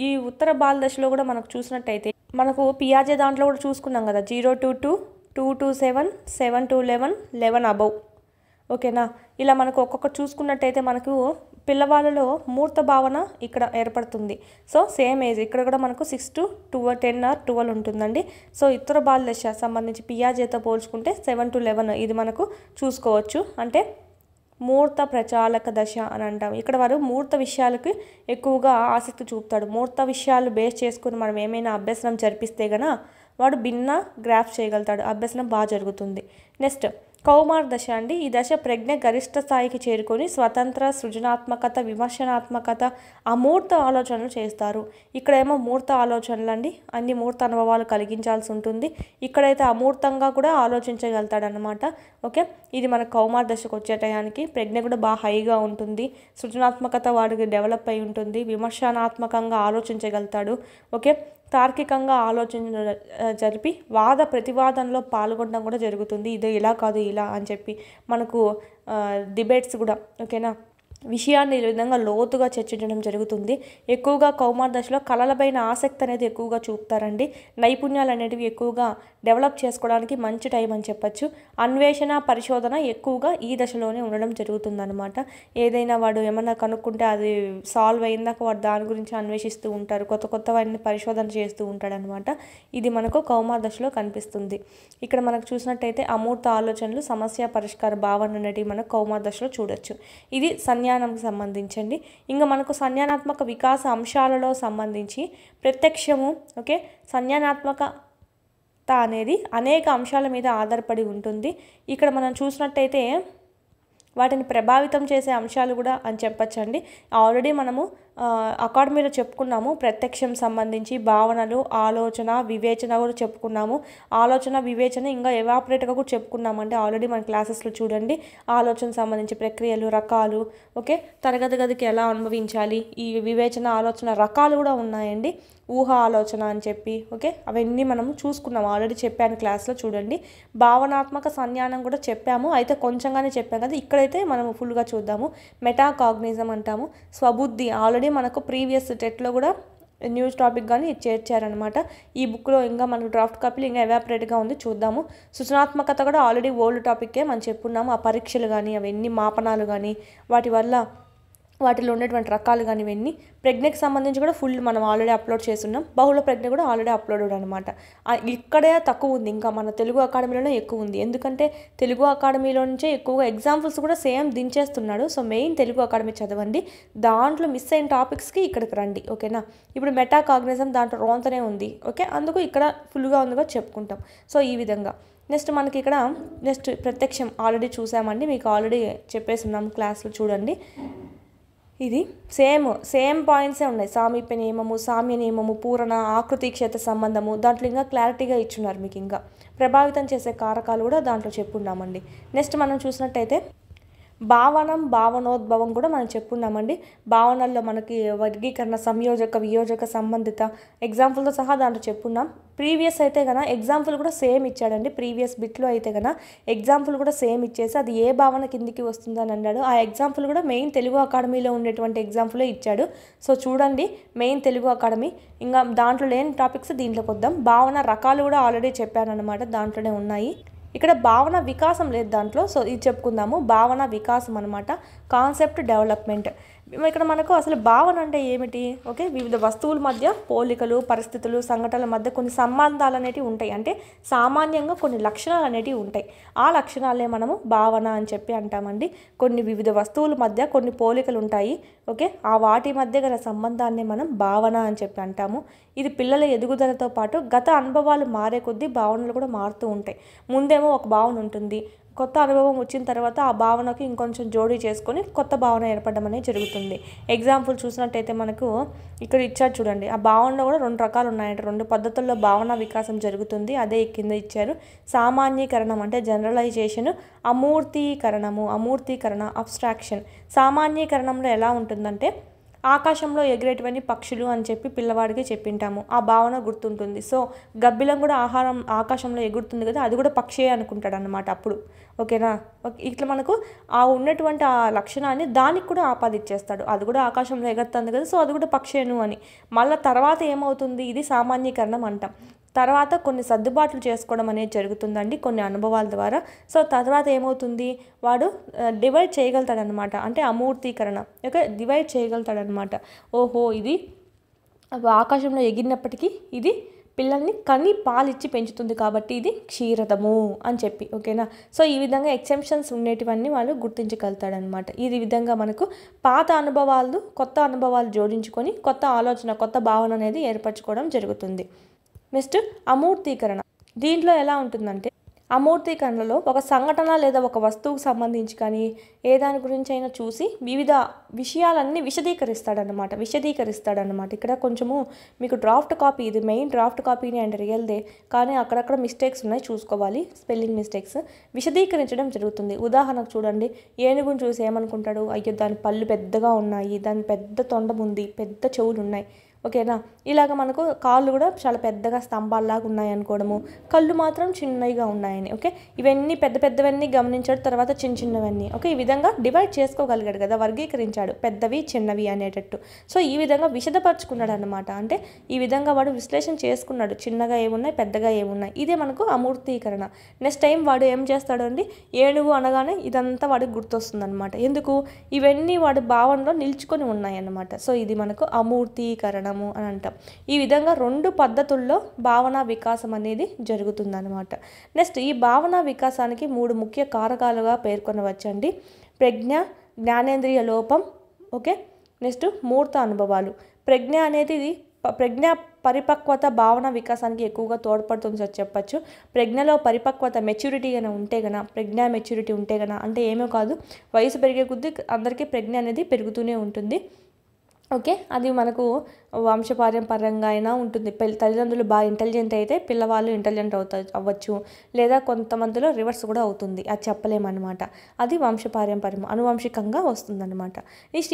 ఈ ఉత్తర బాల దశలో కూడా మనకు చూసినట్టయితే మనకు పియాజే దాంట్లో కూడా చూసుకున్నాం కదా, 0 to 2, 2 to 7, 7 to 11, 11 above, ఓకేనా. ఇలా మనకు ఒక్కొక్కటి చూసుకున్నట్టయితే మనకు పిల్లవాళ్ళలో మూర్త భావన ఇక్కడ ఏర్పడుతుంది. సో సేమ్ ఏజ్ ఇక్కడ కూడా మనకు 6 to 10 or 12 ఉంటుందండి. సో ఉత్తర బాల దశ సంబంధించి పియాజేతో పోల్చుకుంటే 7 to 11 ఇది మనకు చూసుకోవచ్చు. అంటే మూర్త ప్రచాలక దశ అని అంటాం. ఇక్కడ వారు మూర్త విషయాలకు ఎక్కువగా ఆసక్తి చూపుతాడు. మూర్త విషయాలు బేస్ చేసుకుని మనం ఏమైనా అభ్యసనం జరిపిస్తే గన వాడు భిన్న గ్రాఫ్ చేయగలుగుతాడు, అభ్యసనం బాగా జరుగుతుంది. నెక్స్ట్ కౌమార దశ అండి. ఈ దశ ప్రజ్ఞ గరిష్ట స్థాయికి చేరుకొని స్వతంత్ర, సృజనాత్మకత, విమర్శనాత్మకత, అమూర్త ఆలోచనలు చేస్తారు. ఇక్కడేమో మూర్త ఆలోచనలు అండి, అన్ని మూర్త అనుభవాలు కలిగించాల్సి ఉంటుంది. ఇక్కడైతే అమూర్తంగా కూడా ఆలోచించగలుగుతాడనమాట. ఓకే, ఇది మన కౌమార దశకు వచ్చే టయానికి ప్రజ్ఞ కూడా బాగా హైగా ఉంటుంది. సృజనాత్మకత వాడికి డెవలప్ అయి ఉంటుంది. విమర్శనాత్మకంగా ఆలోచించగలుగుతాడు. ఓకే, తార్కికంగా ఆలోచన జరిపి వాద ప్రతివాదనలో పాల్గొనడం కూడా జరుగుతుంది. ఇది ఇలా కాదు ఇలా అని చెప్పి మనకు డిబేట్స్ కూడా, ఓకేనా, విషయాన్ని ఈ విధంగా లోతుగా చర్చించడం జరుగుతుంది. ఎక్కువగా కౌమార దశలో కళలపైన ఆసక్తి అనేది ఎక్కువగా చూపుతారండి. నైపుణ్యాలు అనేటివి ఎక్కువగా డెవలప్ చేసుకోవడానికి మంచి టైం అని చెప్పచ్చు. అన్వేషణ, పరిశోధన ఎక్కువగా ఈ దశలోనే ఉండడం జరుగుతుందన్నమాట. ఏదైనా వాడు ఏమన్నా కనుక్కుంటే అది సాల్వ్ అయిందాక వాడు దాని గురించి అన్వేషిస్తూ ఉంటారు, కొత్తవన్నీ పరిశోధన చేస్తూ ఉంటాడనమాట. ఇది మనకు కౌమార దశలో కనిపిస్తుంది. ఇక్కడ మనకు చూసినట్టయితే అమూర్త ఆలోచనలు, సమస్య పరిష్కార భావన అనేటివి మనకు కౌమార దశలో చూడొచ్చు. ఇది సంజ్ఞానంకి సంబంధించండి. ఇంకా మనకు సంజ్ఞానాత్మక వికాస అంశాలలో సంబంధించి ప్రత్యక్షము, ఓకే, సంజ్ఞానాత్మక అనేది అనేక అంశాల మీద ఆధారపడి ఉంటుంది. ఇక్కడ మనం చూసినట్టయితే వాటిని ప్రభావితం చేసే అంశాలు కూడా అని చెప్పచ్చండి. ఆల్రెడీ మనము అకాడమీలో చెప్పుకున్నాము. ప్రత్యక్షం సంబంధించి భావనలు, ఆలోచన, వివేచన కూడా చెప్పుకున్నాము. ఆలోచన, వివేచన ఇంకా ఎవాపరేట్గా కూడా చెప్పుకున్నామంటే ఆల్రెడీ మన క్లాసెస్లో చూడండి. ఆలోచన సంబంధించి ప్రక్రియలు, రకాలు, ఓకే, తరగతి గదికి ఎలా అనుభవించాలి, ఈ వివేచన, ఆలోచన రకాలు కూడా ఉన్నాయండి. ఊహ ఆలోచన అని చెప్పి, ఓకే, అవన్నీ మనం చూసుకున్నాము, ఆల్రెడీ చెప్పాను క్లాస్లో చూడండి. భావనాత్మక సంజ్ఞానం కూడా చెప్పాము, అయితే కొంచెంగానే చెప్పాం కదా. ఇక్కడైతే మనం ఫుల్గా చూద్దాము. మెటాకాగ్నిజం అంటాము. స్వబుద్ధి ఆల్రెడీ మనకు ప్రీవియస్ టెట్లో కూడా న్యూస్ టాపిక్ కానీ చేర్చారనమాట. ఈ బుక్లో ఇంకా మనకు డ్రాఫ్ట్ కాపీలు ఇంకా ఎవాపరేట్గా ఉంది, చూద్దాము. సృజనాత్మకత కూడా ఆల్రెడీ ఓల్డ్ టాపిక్కే మనం చెప్పుకున్నాము. ఆ పరీక్షలు కానీ అవన్నీ మాపనాలు కానీ వాటి వల్ల వాటిలో ఉండేటువంటి రకాలు కానీ ఇవన్నీ. ప్రజ్ఞకి సంబంధించి కూడా ఫుల్ మనం ఆల్రెడీ అప్లోడ్ చేస్తున్నాం. బహుళ ప్రజ్ఞ కూడా ఆల్రెడీ అప్లోడ్ అనమాట. ఇక్కడే తక్కువ ఉంది, ఇంకా మన తెలుగు అకాడమీలోనే ఎక్కువ ఉంది. ఎందుకంటే తెలుగు అకాడమీలో నుంచే ఎక్కువగా ఎగ్జాంపుల్స్ కూడా సేమ్ దించేస్తున్నాడు. సో మెయిన్ తెలుగు అకాడమీ చదవండి, దాంట్లో మిస్ అయిన టాపిక్స్కి ఇక్కడికి రండి, ఓకేనా. ఇప్పుడు మెటాకాగ్నిజం దాంట్లో రోంతనే ఉంది, ఓకే, అందుకు ఇక్కడ ఫుల్గా ఉందిగా చెప్పుకుంటాం. సో ఈ విధంగా నెక్స్ట్ మనకి ఇక్కడ నెక్స్ట్ ప్రత్యక్షం ఆల్రెడీ చూసామండి, మీకు ఆల్రెడీ చెప్పేస్తున్నాం క్లాస్లో చూడండి. ఇది సేమ్ పాయింట్సే ఉన్నాయి. సామీప్య నియమము, సామ్య నియమము, పూరణ, ఆకృతి క్షేత్ర సంబంధము, దాంట్లో ఇంకా క్లారిటీగా ఇచ్చున్నారు మీకు. ఇంకా ప్రభావితం చేసే కారకాలు కూడా దాంట్లో చెప్పున్నామండి. నెక్స్ట్ మనం చూసినట్టయితే భావనం భావనోద్భవం కూడా మనం చెప్పుకున్నామండి. భావనల్లో మనకి వర్గీకరణ, సంయోజక, వియోజక, సంబంధిత ఎగ్జాంపుల్తో సహా దాంట్లో చెప్పుకున్నాం. ప్రీవియస్ అయితే కనుక ఎగ్జాంపుల్ కూడా సేమ్ ఇచ్చాడండి. ప్రీవియస్ బిట్లో అయితే కనుక ఎగ్జాంపుల్ కూడా సేమ్ ఇచ్చేసి అది ఏ భావన కిందికి వస్తుందని అన్నాడు. ఆ ఎగ్జాంపుల్ కూడా మెయిన్ తెలుగు అకాడమీలో ఉండేటువంటి ఎగ్జాంపులే ఇచ్చాడు. సో చూడండి, మెయిన్ తెలుగు అకాడమీ. ఇంకా దాంట్లో లేని టాపిక్స్ దీంట్లోకి వద్దాం. భావన రకాలు కూడా ఆల్రెడీ చెప్పాను అనమాట, దాంట్లోనే ఉన్నాయి. ఇక్కడ భావన వికాసం లేదు దాంట్లో. సో ఇది చెప్పుకుందాము. భావన వికాసం అనమాట, కాన్సెప్ట్ డెవలప్మెంట్. ఇక్కడ మనకు అసలు భావన అంటే ఏమిటి? ఓకే, వివిధ వస్తువుల మధ్య పోలికలు, పరిస్థితులు, సంఘటనల మధ్య కొన్ని సంబంధాలు అనేటివి ఉంటాయి. అంటే సామాన్యంగా కొన్ని లక్షణాలు అనేటివి ఉంటాయి. ఆ లక్షణాలే మనము భావన అని చెప్పి అంటామండి. కొన్ని వివిధ వస్తువుల మధ్య కొన్ని పోలికలు ఉంటాయి. ఓకే, ఆ వాటి మధ్య గల సంబంధాన్ని మనం భావన అని చెప్పి అంటాము. ఇది పిల్లల ఎదుగుదలతో పాటు గత అనుభవాలు మారే కొద్దీ భావనలు కూడా మారుతూ ఉంటాయి. ముందేమో ఒక భావన ఉంటుంది, కొత్త అనుభవం వచ్చిన తర్వాత ఆ భావనకి ఇంకొంచెం జోడీ చేసుకొని కొత్త భావన ఏర్పడడం అనేది జరుగుతుంది. ఎగ్జాంపుల్ చూసినట్టయితే మనకు ఇక్కడ ఇచ్చారు చూడండి. ఆ భావనలో కూడా 2 రకాలు ఉన్నాయంట. 2 పద్ధతుల్లో భావన వికాసం జరుగుతుంది. అదే కింద ఇచ్చారు. సామాన్యీకరణం అంటే జనరలైజేషన్, అమూర్తీకరణ అబ్స్ట్రాక్షన్. సామాన్యీకరణంలో ఎలా ఉంటుందంటే ఆకాశంలో ఎగిరేటివన్నీ పక్షులు అని చెప్పి పిల్లవాడికి చెప్పింటాము, ఆ భావన గుర్తుంటుంది. సో గబ్బిలం కూడా ఆకాశంలో ఎగురుతుంది కదా, అది కూడా పక్షే అనుకుంటాడు అన్నమాట అప్పుడు. ఓకేనా? ఇట్లా మనకు ఆ ఉన్నటువంటి ఆ లక్షణాన్ని దానికి కూడా ఆపాదించేస్తాడు. అది కూడా ఆకాశంలో ఎగురుతుంది కదా, సో అది కూడా పక్షేను అని. మళ్ళీ తర్వాత ఏమవుతుంది, ఇది సామాన్యీకరణం అంటాం. తర్వాత కొన్ని సర్దుబాట్లు చేసుకోవడం అనేది జరుగుతుందండి కొన్ని అనుభవాల ద్వారా. సో తర్వాత ఏమవుతుంది, వాడు డివైడ్ చేయగలుగుతాడనమాట. అంటే అమూర్తీకరణ, ఓకే, డివైడ్ చేయగలుగుతాడనమాట. ఓహో, ఇది ఆకాశంలో ఎగిరినప్పటికీ ఇది పిల్లల్ని కని పాలిచ్చి పెంచుతుంది కాబట్టి ఇది క్షీరదము అని చెప్పి. ఓకేనా? సో ఈ విధంగా ఎక్సెప్షన్స్ ఉండేటివన్నీ వాళ్ళు గుర్తించగలుగుతాడనమాట. ఈ విధంగా మనకు పాత అనుభవాలు కొత్త అనుభవాలు జోడించుకొని కొత్త ఆలోచన, కొత్త భావన అనేది ఏర్పరచుకోవడం జరుగుతుంది. నెక్స్ట్ అమూర్తీకరణ. దీంట్లో ఎలా ఉంటుందంటే అమూర్తీకరణలో ఒక సంఘటన లేదా ఒక వస్తువుకు సంబంధించి కానీ ఏ దాని గురించి అయినా చూసి వివిధ విషయాలన్నీ విశదీకరిస్తాడనమాట. ఇక్కడ కొంచెము మీకు డ్రాఫ్ట్ కాపీ, ఇది మెయిన్ డ్రాఫ్ట్ కాపీని అండ్ రియల్దే, కానీ అక్కడక్కడ మిస్టేక్స్ ఉన్నాయి, చూసుకోవాలి, స్పెల్లింగ్ మిస్టేక్స్. విశదీకరించడం జరుగుతుంది. ఉదాహరణకు చూడండి, ఏనుగును చూసి ఏమనుకుంటాడు, అయ్యో దాని పళ్ళు పెద్దగా ఉన్నాయి, దాని పెద్ద తొండం ఉంది, పెద్ద చెవులు ఉన్నాయి. ఓకేనా? ఇలాగ మనకు కాళ్ళు కూడా చాలా పెద్దగా స్తంభాల్లాగా ఉన్నాయి అనుకోవడము, కళ్ళు మాత్రం చిన్నవిగా ఉన్నాయని. ఓకే, ఇవన్నీ పెద్ద పెద్దవన్నీ గమనించాడు, తర్వాత చిన్న చిన్నవన్నీ. ఓకే, ఈ విధంగా డివైడ్ చేసుకోగలిగాడు కదా, వర్గీకరించాడు పెద్దవి చిన్నవి అనేటట్టు. సో ఈ విధంగా విశదపరచుకున్నాడు అనమాట. అంటే ఈ విధంగా వాడు విశ్లేషణ చేసుకున్నాడు, చిన్నగా ఏమున్నాయి, పెద్దగా ఏమున్నాయి. ఇదే మనకు అమూర్తీకరణ. నెక్స్ట్ టైం వాడు ఏం చేస్తాడు అండి, ఏనుగు అనగానే ఇదంతా వాడికి గుర్తొస్తుంది అనమాట. ఎందుకు, ఇవన్నీ వాడి భావనలో నిల్చుకొని ఉన్నాయి అన్నమాట. సో ఇది మనకు అమూర్తీకరణ అని అంటాం. ఈ విధంగా 2 పద్ధతుల్లో భావన వికాసం అనేది జరుగుతుందన్నమాట. నెక్స్ట్ ఈ భావన వికాసానికి 3 ముఖ్య కారకాలుగా పేర్కొనవచ్చండి. ప్రజ్ఞ, జ్ఞానేంద్రియ లోపం, ఓకే, నెక్స్ట్ మూర్త అనుభవాలు. ప్రజ్ఞ పరిపక్వత భావన వికాసానికి ఎక్కువగా తోడ్పడుతుంది చెప్పచ్చు. ప్రజ్ఞలో పరిపక్వత, మెచ్యూరిటీ అయినా ఉంటే గన, ప్రజ్ఞ మెచ్యూరిటీ ఉంటే గన, అంటే ఏమో కాదు, వయసు పెరిగే కొద్దీ అందరికీ ప్రజ్ఞ అనేది పెరుగుతూనే ఉంటుంది. ఓకే, అది మనకు వంశపారంపర్యంగా అయినా ఉంటుంది. తల్లిదండ్రులు బాగా ఇంటెలిజెంట్ అయితే పిల్లవాళ్ళు ఇంటెలిజెంట్ అవ్వచ్చు, లేదా కొంతమందిలో రివర్స్ కూడా అవుతుంది, అది చెప్పలేమన్నమాట. అది వంశపారంపర్యం, అనువంశికంగా వస్తుందన్నమాట.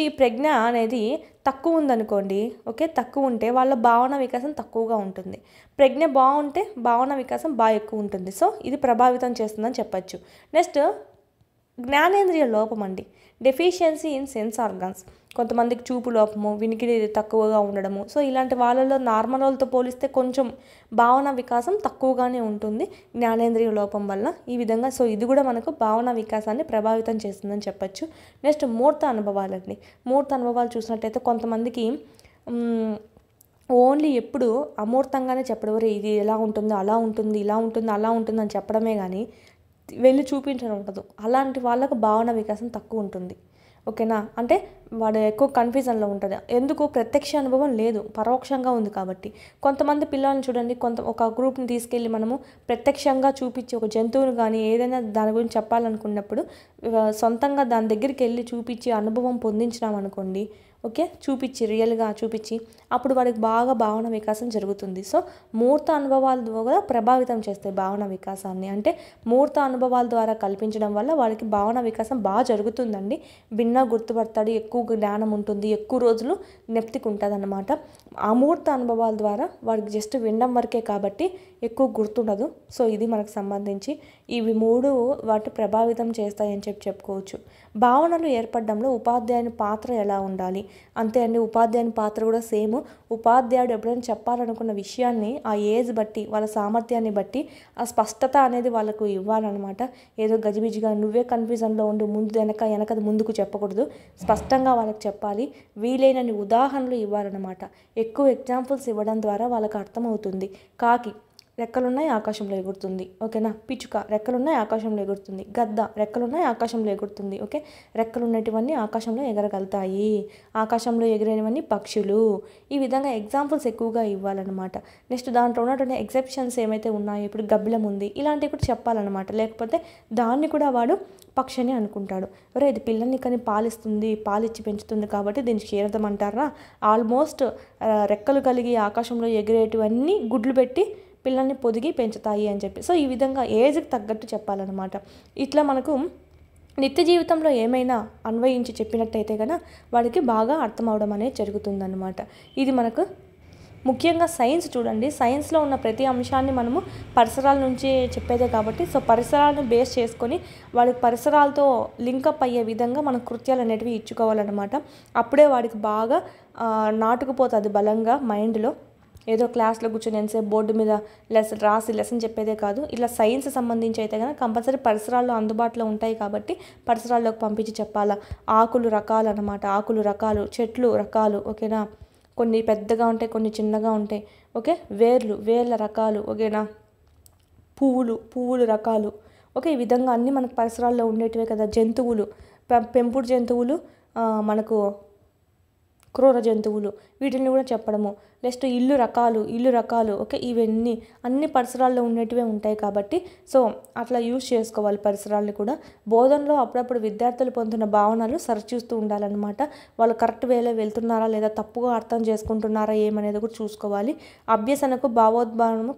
ఈ ప్రజ్ఞ అనేది తక్కువ ఉందనుకోండి, ఓకే, తక్కువ ఉంటే వాళ్ళ భావన వికాసం తక్కువగా ఉంటుంది. ప్రజ్ఞ బాగుంటే భావన వికాసం బాగా ఎక్కువ ఉంటుంది. సో ఇది ప్రభావితం చేస్తుందని చెప్పచ్చు. నెక్స్ట్ జ్ఞానేంద్రియ లోపం అండి, డెఫిషియన్సీ ఇన్ సెన్స్ ఆర్గాన్స్. కొంతమందికి చూపు లోపము, వినికిడి తక్కువగా ఉండడము. సో ఇలాంటి వాళ్ళలో నార్మల్ వాళ్ళతో పోలిస్తే కొంచెం భావన వికాసం తక్కువగానే ఉంటుంది జ్ఞానేంద్రియ లోపం వల్ల. ఈ విధంగా సో ఇది కూడా మనకు భావన వికాసాన్ని ప్రభావితం చేస్తుందని చెప్పచ్చు. నెక్స్ట్ మూర్త అనుభవాలండి. మూర్త అనుభవాలు చూసినట్టయితే కొంతమందికి ఓన్లీ ఎప్పుడు అమూర్తంగానే చెప్పడం, ఇది ఎలా ఉంటుందో అలా ఉంటుంది, ఇలా ఉంటుంది అలా ఉంటుంది అని చెప్పడమే కానీ వెళ్ళి చూపించడం ఉండదు. అలాంటి వాళ్ళకు భావన వికాసం తక్కువ ఉంటుంది. ఓకేనా? అంటే వాడు ఎక్కువ కన్ఫ్యూజన్లో ఉంటుంది. ఎందుకు? ప్రత్యక్ష అనుభవం లేదు, పరోక్షంగా ఉంది కాబట్టి. కొంతమంది పిల్లల్ని చూడండి, ఒక గ్రూప్ని తీసుకెళ్ళి మనము ప్రత్యక్షంగా చూపించి ఒక జంతువుని కానీ ఏదైనా దాని గురించి చెప్పాలనుకున్నప్పుడు సొంతంగా దాని దగ్గరికి వెళ్ళి చూపించి అనుభవం పొందించినాం అనుకోండి, ఓకే, చూపించి రియల్గా చూపించి అప్పుడు వాడికి బాగా భావన వికాసం జరుగుతుంది. సో మూర్త అనుభవాల ద్వారా ప్రభావితం చేస్తాయి భావన వికాసాన్ని. అంటే మూర్త అనుభవాల ద్వారా కల్పించడం వల్ల వాడికి భావన వికాసం బాగా జరుగుతుందండి. భిన్న గుర్తుపడతాడు, ఎక్కువ జ్ఞానం ఉంటుంది, ఎక్కువ రోజులు నెప్తికి ఉంటుంది అన్నమాట. అమూర్త అనుభవాల ద్వారా వాడికి జస్ట్ వినడం వరకే కాబట్టి ఎక్కువ గుర్తుండదు. సో ఇది మనకు సంబంధించి ఇవి 3 వాటి ప్రభావితం చేస్తాయని చెప్పుకోవచ్చు. భావనలు ఏర్పడడంలో ఉపాధ్యాయుని పాత్ర ఎలా ఉండాలి? అంతే అండి, ఉపాధ్యాయుని పాత్ర కూడా సేమ్. ఉపాధ్యాయుడు ఎప్పుడైనా చెప్పాలనుకున్న విషయాన్ని ఆ ఏజ్ బట్టి, వాళ్ళ సామర్థ్యాన్ని బట్టి ఆ స్పష్టత అనేది వాళ్ళకు ఇవ్వాలన్నమాట. ఏదో గజిబిజిగా నువ్వే కన్ఫ్యూజన్లో ఉండి ముందు వెనకది ముందుకు చెప్పకూడదు. స్పష్టంగా వాళ్ళకి చెప్పాలి. వీలైనన్ని ఉదాహరణలు ఇవ్వాలన్నమాట. ఎక్కువ ఎగ్జాంపుల్స్ ఇవ్వడం ద్వారా వాళ్ళకి అర్థమవుతుంది. కాకి రెక్కలున్నాయి ఆకాశంలో ఎగురుతుంది, ఓకేనా. పిచ్చుక రెక్కలున్నాయి ఆకాశంలో ఎగురుతుంది. గద్ద రెక్కలున్నాయి ఆకాశంలో ఎగురుతుంది, ఓకే. రెక్కలు ఉన్నటివన్నీ ఆకాశంలో ఎగరగలుగుతాయి. ఆకాశంలో ఎగిరేవన్నీ పక్షులు. ఈ విధంగా ఎగ్జాంపుల్స్ ఎక్కువగా ఇవ్వాలన్నమాట. నెక్స్ట్ దాంట్లో ఉన్నటువంటి ఎగ్జెప్షన్స్ ఏమైతే ఉన్నాయో, ఇప్పుడు గబ్బిలం ఉంది, ఇలాంటివి కూడా చెప్పాలన్నమాట. లేకపోతే దాన్ని కూడా వాడు పక్షి అని అనుకుంటాడు. ఒరే ఇది పిల్లల్ని కానీ పాలిస్తుంది, పాలిచ్చి పెంచుతుంది కాబట్టి దీనికి క్షీరదం అంటారా. ఆల్మోస్ట్ రెక్కలు కలిగి ఆకాశంలో ఎగిరేటివన్నీ గుడ్లు పెట్టి పిల్లల్ని పొదిగి పెంచుతాయి అని చెప్పి. సో ఈ విధంగా ఏజ్కి తగ్గట్టు చెప్పాలన్నమాట. ఇట్లా మనకు నిత్య జీవితంలో ఏమైనా అన్వయించి చెప్పినట్టయితే కనుక వాడికి బాగా అర్థం అవడం అనేది జరుగుతుందన్నమాట. ఇది మనకు ముఖ్యంగా సైన్స్ చూడండి. సైన్స్లో ఉన్న ప్రతి అంశాన్ని మనము పరిసరాల నుంచి చెప్పేదే కాబట్టి సో పరిసరాలను బేస్ చేసుకొని వాడికి పరిసరాలతో లింకప్ అయ్యే విధంగా మనం కృత్యాలు అనేటివి ఇచ్చుకోవాలన్నమాట. అప్పుడే వాడికి బాగా నాటుకుపోతుంది బలంగా మైండ్లో. ఏదో క్లాస్లో కూర్చొని ఎంతసేపు బోర్డు మీద లెసన్ చెప్పేదే కాదు. ఇట్లా సైన్స్ సంబంధించి అయితే కనుక కంపల్సరీ పరిసరాల్లో అందుబాటులో ఉంటాయి కాబట్టి పరిసరాల్లోకి పంపించి చెప్పాలా. ఆకులు రకాలు అన్నమాట, ఆకులు రకాలు, చెట్లు రకాలు, ఓకేనా. కొన్ని పెద్దగా ఉంటాయి, కొన్ని చిన్నగా ఉంటాయి, ఓకే. వేర్ల రకాలు, ఓకేనా. పువ్వులు రకాలు, ఓకే. ఈ విధంగా అన్నీ మనకు పరిసరాల్లో ఉండేటివే కదా. జంతువులు, పెంపుడు జంతువులు, మనకు క్రూర జంతువులు, వీటిని కూడా చెప్పడము. నెక్స్ట్ ఇల్లు రకాలు, ఓకే. ఇవన్నీ అన్ని పరిసరాల్లో ఉండేటివే ఉంటాయి కాబట్టి సో అట్లా యూజ్ చేసుకోవాలి పరిసరాలను కూడా. బోధనలో అప్పుడప్పుడు విద్యార్థులు పొందుతున్న భావనలు సరిచూస్తూ ఉండాలన్నమాట. వాళ్ళు కరెక్ట్ వేలో వెళ్తున్నారా లేదా, తప్పుగా అర్థం చేసుకుంటున్నారా ఏమనేది కూడా చూసుకోవాలి. అభ్యసనకు భావోద్భావనము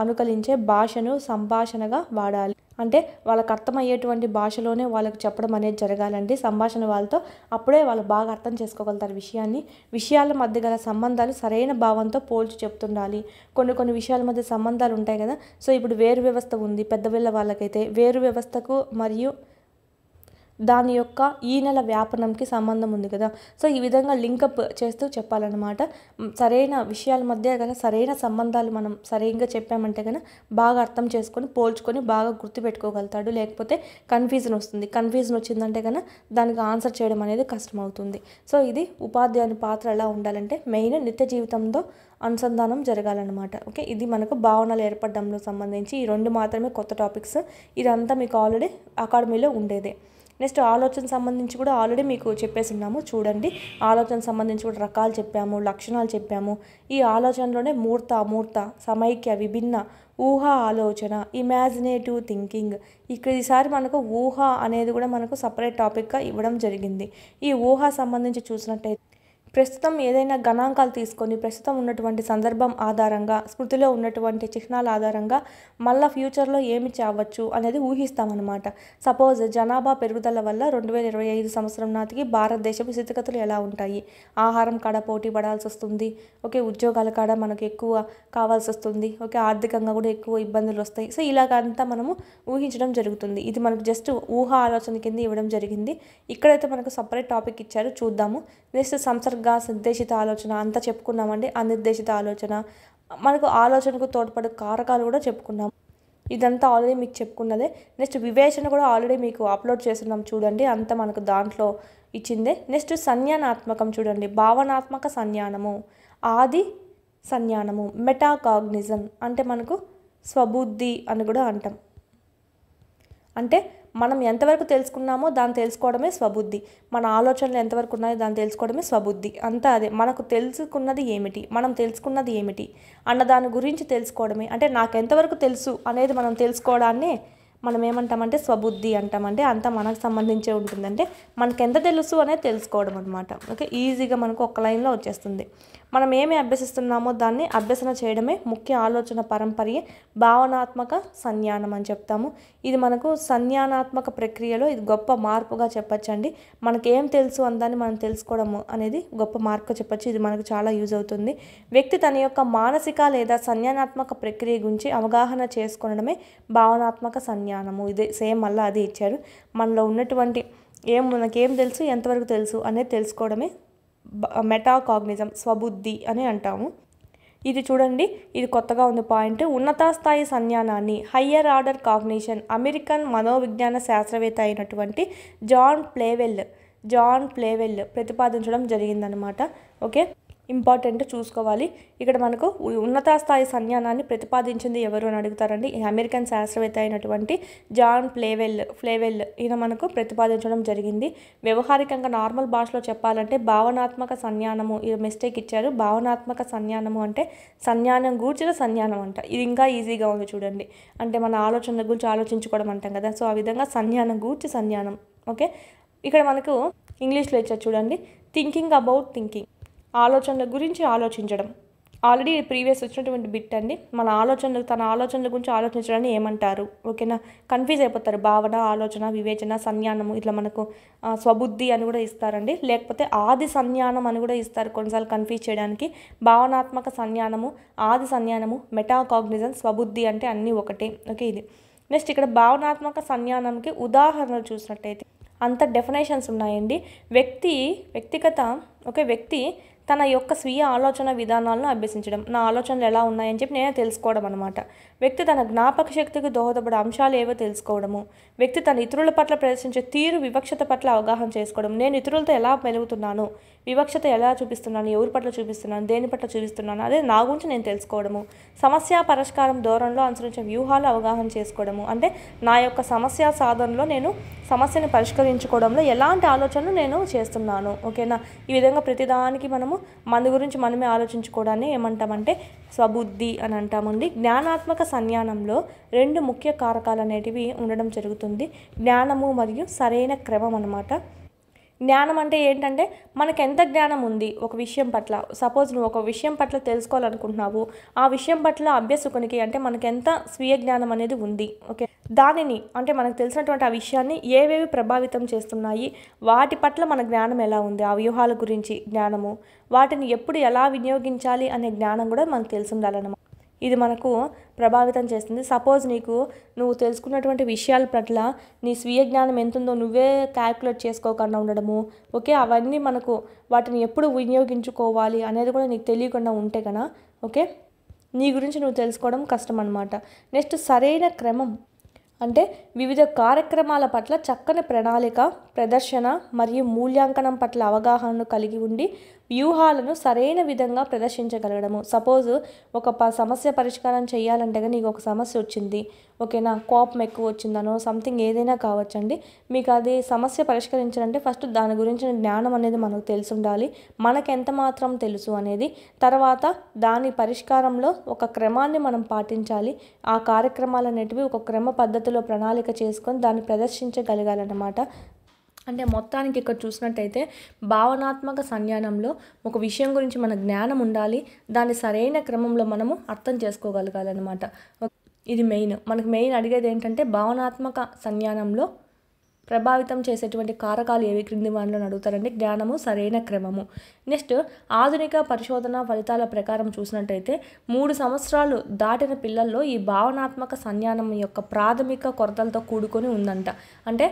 అనుకరించే భాషను సంభాషణగా వాడాలి. అంటే వాళ్ళకి అర్థమయ్యేటువంటి భాషలోనే వాళ్ళకి చెప్పడం అనేది జరగాలండి, సంభాషణ వాళ్ళతో. అప్పుడే వాళ్ళు బాగా అర్థం చేసుకోగలుగుతారు విషయాల మధ్య గల సంబంధాలు సరైన భావంతో పోల్చి చెప్తుండాలి. కొన్ని విషయాల మధ్య సంబంధాలు ఉంటాయి కదా. సో ఇప్పుడు వేరు వ్యవస్థ ఉంది పెద్దపిల్ల వాళ్ళకైతే, వేరు వ్యవస్థకు మరియు దాని యొక్క ఈ నెల వ్యాపనంకి సంబంధం ఉంది కదా. సో ఈ విధంగా లింకప్ చేస్తూ చెప్పాలన్నమాట. సరైన విషయాల మధ్య కదా సరైన సంబంధాలు మనం సరిగ్గా చెప్పామంటే కనుక బాగా అర్థం చేసుకొని పోల్చుకొని బాగా గుర్తుపెట్టుకోగలుగుతాడు. లేకపోతే కన్ఫ్యూజన్ వస్తుంది. కన్ఫ్యూజన్ వచ్చిందంటే కనుక దానికి ఆన్సర్ చేయడం అనేది కష్టమవుతుంది. సో ఇది ఉపాధ్యాయుని పాత్ర ఎలా ఉండాలంటే మెయిన్ నిత్య జీవితంతో అనుసంధానం జరగాలన్నమాట. ఓకే, ఇది మనకు భావనలు ఏర్పడడంలో సంబంధించి ఈ 2 మాత్రమే కొత్త టాపిక్స్. ఇదంతా మీకు ఆల్రెడీ అకాడమీలో ఉండేదే. నెక్స్ట్ ఆలోచన సంబంధించి కూడా ఆల్రెడీ మీకు చెప్పేసి ఉన్నాము చూడండి. ఆలోచన సంబంధించి కూడా రకాలు చెప్పాము, లక్షణాలు చెప్పాము. ఈ ఆలోచనలోనే మూర్త, అమూర్త, సమైక్య, విభిన్న, ఊహ ఆలోచన, ఇమాజినేటివ్ థింకింగ్. ఈసారి మనకు ఊహ అనేది కూడా మనకు సపరేట్ టాపిక్గా ఇవ్వడం జరిగింది. ఈ ఊహ సంబంధించి చూసినట్టయితే ప్రస్తుతం ఏదైనా గణాంకాలు తీసుకొని ప్రస్తుతం ఉన్నటువంటి సందర్భం ఆధారంగా, స్మృతిలో ఉన్నటువంటి చిహ్నాల ఆధారంగా మళ్ళీ ఫ్యూచర్లో ఏమి చావచ్చు అనేది ఊహిస్తామన్నమాట. సపోజ్ జనాభా పెరుగుదల వల్ల 2025 సంవత్సరం నాటికి భారతదేశపు స్థితిగతులు ఎలా ఉంటాయి. ఆహారం కాడ పోటీ పడాల్సి వస్తుంది, ఓకే. ఉద్యోగాల కాడ మనకు ఎక్కువ కావాల్సి వస్తుంది, ఓకే. ఆర్థికంగా కూడా ఎక్కువ ఇబ్బందులు వస్తాయి. సో ఇలాగంతా మనము ఊహించడం జరుగుతుంది. ఇది మనకు జస్ట్ ఊహ ఆలోచన కింద ఇవ్వడం జరిగింది. ఇక్కడైతే మనకు సపరేట్ టాపిక్ ఇచ్చారు, చూద్దాము. నెక్స్ట్ సంసర్గ, నిర్దేశిత ఆలోచన అంతా చెప్పుకున్నామండి. అనిర్దేశిత ఆలోచన, మనకు ఆలోచనకు తోడ్పడే కారకాలు కూడా చెప్పుకున్నాం. ఇదంతా ఆల్రెడీ మీకు చెప్పుకున్నదే. నెక్స్ట్ వివేచన కూడా ఆల్రెడీ మీకు అప్లోడ్ చేస్తున్నాం చూడండి, అంతా మనకు దాంట్లో ఇచ్చిందే. నెక్స్ట్ సంజ్ఞానాత్మకం చూడండి, భావనాత్మక సంజ్ఞానము, ఆది సంజ్ఞానము, మెటాకాగ్నిజం అంటే మనకు స్వబుద్ధి అని కూడా అంటాం. అంటే మనం ఎంతవరకు తెలుసుకున్నామో దాన్ని తెలుసుకోవడమే స్వబుద్ధి, మన ఆలోచనలు ఎంతవరకు ఉన్నాయో దాన్ని తెలుసుకోవడమే స్వబుద్ధి. అంతా అదే, మనకు తెలుసుకున్నది ఏమిటి, మనం తెలుసుకున్నది ఏమిటి అన్న దాని గురించి తెలుసుకోవడమే. అంటే నాకు ఎంతవరకు తెలుసు అనేది మనం తెలుసుకోవడాన్ని మనం ఏమంటామంటే స్వబుద్ధి అంటామంటే అంతా మనకు సంబంధించే ఉంటుందంటే మనకు ఎంత తెలుసు అనేది తెలుసుకోవడం అనమాట. ఓకే, ఈజీగా మనకు ఒక్క లైన్లో వచ్చేస్తుంది. మనం ఏమి అభ్యసిస్తున్నామో దాన్ని అభ్యసన చేయడమే ముఖ్య ఆలోచన పరంపరే భావనాత్మక సంజ్ఞానం అని చెప్తాము. ఇది మనకు సంజ్ఞానాత్మక ప్రక్రియలో ఇది గొప్ప మార్పుగా చెప్పచ్చండి. మనకి ఏం తెలుసు అందాన్ని మనం తెలుసుకోవడము అనేది గొప్ప మార్పుగా చెప్పచ్చు. ఇది మనకు చాలా యూజ్ అవుతుంది. వ్యక్తి తన యొక్క మానసిక లేదా సంజ్ఞానాత్మక ప్రక్రియ గురించి అవగాహన చేసుకోవడమే భావనాత్మక సంజ్ఞానము. ఇదే సేమ్ మళ్ళీ అదే ఇచ్చారు. మనలో ఉన్నటువంటి మనకేం తెలుసు, ఎంతవరకు తెలుసు అనేది తెలుసుకోవడమే మెటాకాగ్నిజం, స్వబుద్ధి అని అంటాము. ఇది చూడండి, ఇది కొత్తగా ఉంది పాయింట్. ఉన్నత స్థాయి సంజ్ఞానాన్ని హయ్యర్ ఆర్డర్ కాగ్నిషన్ అమెరికన్ మనోవిజ్ఞాన శాస్త్రవేత్త అయినటువంటి జాన్ ప్లేవెల్ ప్రతిపాదించడం జరిగిందనమాట. ఓకే, ఇంపార్టెంట్ చూసుకోవాలి. ఇక్కడ మనకు ఉన్నత స్థాయి సంజ్ఞానాన్ని ప్రతిపాదించింది ఎవరు అని అడుగుతారండి. అమెరికన్ శాస్త్రవేత్త అయినటువంటి జాన్ ప్లేవెల్ ఈయన మనకు ప్రతిపాదించడం జరిగింది. వ్యవహారికంగా నార్మల్ భాషలో చెప్పాలంటే భావనాత్మక సంజ్ఞానము, ఇది మిస్టేక్ ఇచ్చారు. భావనాత్మక సంజ్ఞానము అంటే సంజ్ఞానం గూర్చిన సంజ్ఞానం అంట. ఇది ఇంకా ఈజీగా ఉంది చూడండి. అంటే మన ఆలోచనల గురించి ఆలోచించుకోవడం అంటాం కదా, సో ఆ విధంగా సంజ్ఞానం గూర్చి సంజ్ఞానం. ఓకే, ఇక్కడ మనకు ఇంగ్లీష్లో ఇచ్చారు చూడండి, థింకింగ్ అబౌట్ థింకింగ్, ఆలోచనల గురించి ఆలోచించడం. ఆల్రెడీ ప్రీవియస్ వచ్చినటువంటి బిట్ అండి. తన ఆలోచనల గురించి ఆలోచించడాన్ని ఏమంటారు? ఓకేనా, కన్ఫ్యూజ్ అయిపోతారు. భావన, ఆలోచన, వివేచన, సంజ్ఞానము ఇట్లా మనకు స్వబుద్ధి అని కూడా ఇస్తారండి. లేకపోతే ఆది సంజ్ఞానం అని కూడా ఇస్తారు కొన్నిసార్లు కన్ఫ్యూజ్ చేయడానికి. భావనాత్మక సంజ్ఞానము, ఆది సంజ్ఞానము, మెటాకాగ్నిజం, స్వబుద్ధి అంటే అన్నీ ఒకటే. ఓకే, ఇది నెక్స్ట్. ఇక్కడ భావనాత్మక సంజ్ఞానంకి ఉదాహరణలు చూసినట్టయితే అంత డెఫినేషన్స్ ఉన్నాయండి. వ్యక్తి తన యొక్క స్వీయ ఆలోచన విధానాలను అభ్యసించడం, నా ఆలోచనలు ఎలా ఉన్నాయని చెప్పి నేనే తెలుసుకోవడం అనమాట. వ్యక్తి తన జ్ఞాపక శక్తికి దోహదపడే అంశాలు ఏవో తెలుసుకోవడము. వ్యక్తి తన ఇతరుల పట్ల ప్రదర్శించే తీరు, వివక్షత పట్ల అవగాహన చేసుకోవడం. నేను ఇతరులతో ఎలా మెలుగుతున్నాను, వివక్షత ఎలా చూపిస్తున్నాను, ఎవరి పట్ల చూపిస్తున్నాను, దేని పట్ల చూపిస్తున్నాను, అదే నా గురించి నేను తెలుసుకోవడము. సమస్య పరిష్కారం ధోరణిలో అనుసరించే వ్యూహాలు అవగాహన చేసుకోవడము. అంటే నా యొక్క సమస్య సాధనలో నేను సమస్యను పరిష్కరించుకోవడంలో ఎలాంటి ఆలోచనలు నేను చేస్తున్నాను. ఓకేనా, ఈ విధంగా ప్రతిదానికి మనము మన గురించి మనమే ఆలోచించుకోవడాన్ని ఏమంటామంటే స్వబుద్ధి అని అంటామండి. జ్ఞానాత్మక సంజ్ఞానంలో 2 ముఖ్య కారకాలు అనేటివి ఉండడం జరుగుతుంది. జ్ఞానము మరియు సరైన క్రమం అన్నమాట. జ్ఞానం అంటే ఏంటంటే మనకు ఎంత జ్ఞానం ఉంది ఒక విషయం పట్ల. సపోజ్ నువ్వు ఒక విషయం పట్ల తెలుసుకోవాలనుకుంటున్నావు, ఆ విషయం పట్ల అభ్యసుకునికి అంటే మనకు ఎంత స్వీయ జ్ఞానం అనేది ఉంది. ఓకే, దానిని అంటే మనకు తెలిసినటువంటి ఆ విషయాన్ని ఏవేవి ప్రభావితం చేస్తున్నాయి, వాటి పట్ల మన జ్ఞానం ఎలా ఉంది, ఆ వ్యూహాల గురించి జ్ఞానము, వాటిని ఎప్పుడు ఎలా వినియోగించాలి అనే జ్ఞానం కూడా మనకు తెలిసి ఉండాలన్నమాట. ఇది మనకు ప్రభావితం చేస్తుంది. సపోజ్ నువ్వు తెలుసుకున్నటువంటి విషయాల పట్ల నీ స్వీయ జ్ఞానం ఎంతుందో నువ్వే క్యాల్కులేట్ చేసుకోకుండా ఉండడము. ఓకే, అవన్నీ మనకు వాటిని ఎప్పుడు వినియోగించుకోవాలి అనేది కూడా నీకు తెలియకుండా ఉంటే కన్నా ఓకే, నీ గురించి నువ్వు తెలుసుకోవడం కష్టం అన్నమాట. నెక్స్ట్, సరైన క్రమం అంటే వివిధ కార్యక్రమాల పట్ల చక్కని ప్రణాళిక, ప్రదర్శన మరియు మూల్యాంకనం పట్ల అవగాహనను కలిగి ఉండి వ్యూహాలను సరైన విధంగా ప్రదర్శించగలగడము. సపోజ్ ఒక సమస్య పరిష్కారం చేయాలంటే కానీ నీకు ఒక సమస్య వచ్చింది, ఓకేనా, కోపం ఎక్కువ వచ్చిందనో సంథింగ్ ఏదైనా కావచ్చండి. మీకు అది సమస్య పరిష్కరించాలంటే ఫస్ట్ దాని గురించిన జ్ఞానం అనేది మనకు తెలిసి ఉండాలి, మనకు ఎంత మాత్రం తెలుసు అనేది. తర్వాత దాని పరిష్కారంలో ఒక క్రమాన్ని మనం పాటించాలి. ఆ కార్యక్రమాలు అనేటివి ఒక క్రమ పద్ధతిలో ప్రణాళిక చేసుకొని దాన్ని ప్రదర్శించగలగాలన్నమాట. అంటే మొత్తానికి ఇక్కడ చూసినట్టయితే భావనాత్మక సంజ్ఞానంలో ఒక విషయం గురించి మన జ్ఞానం ఉండాలి, దాన్ని సరైన క్రమంలో మనము అర్థం చేసుకోగలగాలన్నమాట. ఇది మనకు మెయిన్ అడిగేది ఏంటంటే భావనాత్మక సంజ్ఞానంలో ప్రభావితం చేసేటువంటి కారకాలు ఏవి క్రింది వాటిలో అడుగుతారండి. జ్ఞానము, సరైన క్రమము. నెక్స్ట్, ఆధునిక పరిశోధన ఫలితాల ప్రకారం చూసినట్టయితే 3 సంవత్సరాలు దాటిన పిల్లల్లో ఈ భావనాత్మక సంజ్ఞానం యొక్క ప్రాథమిక కొరతలతో కూడుకొని ఉందంట. అంటే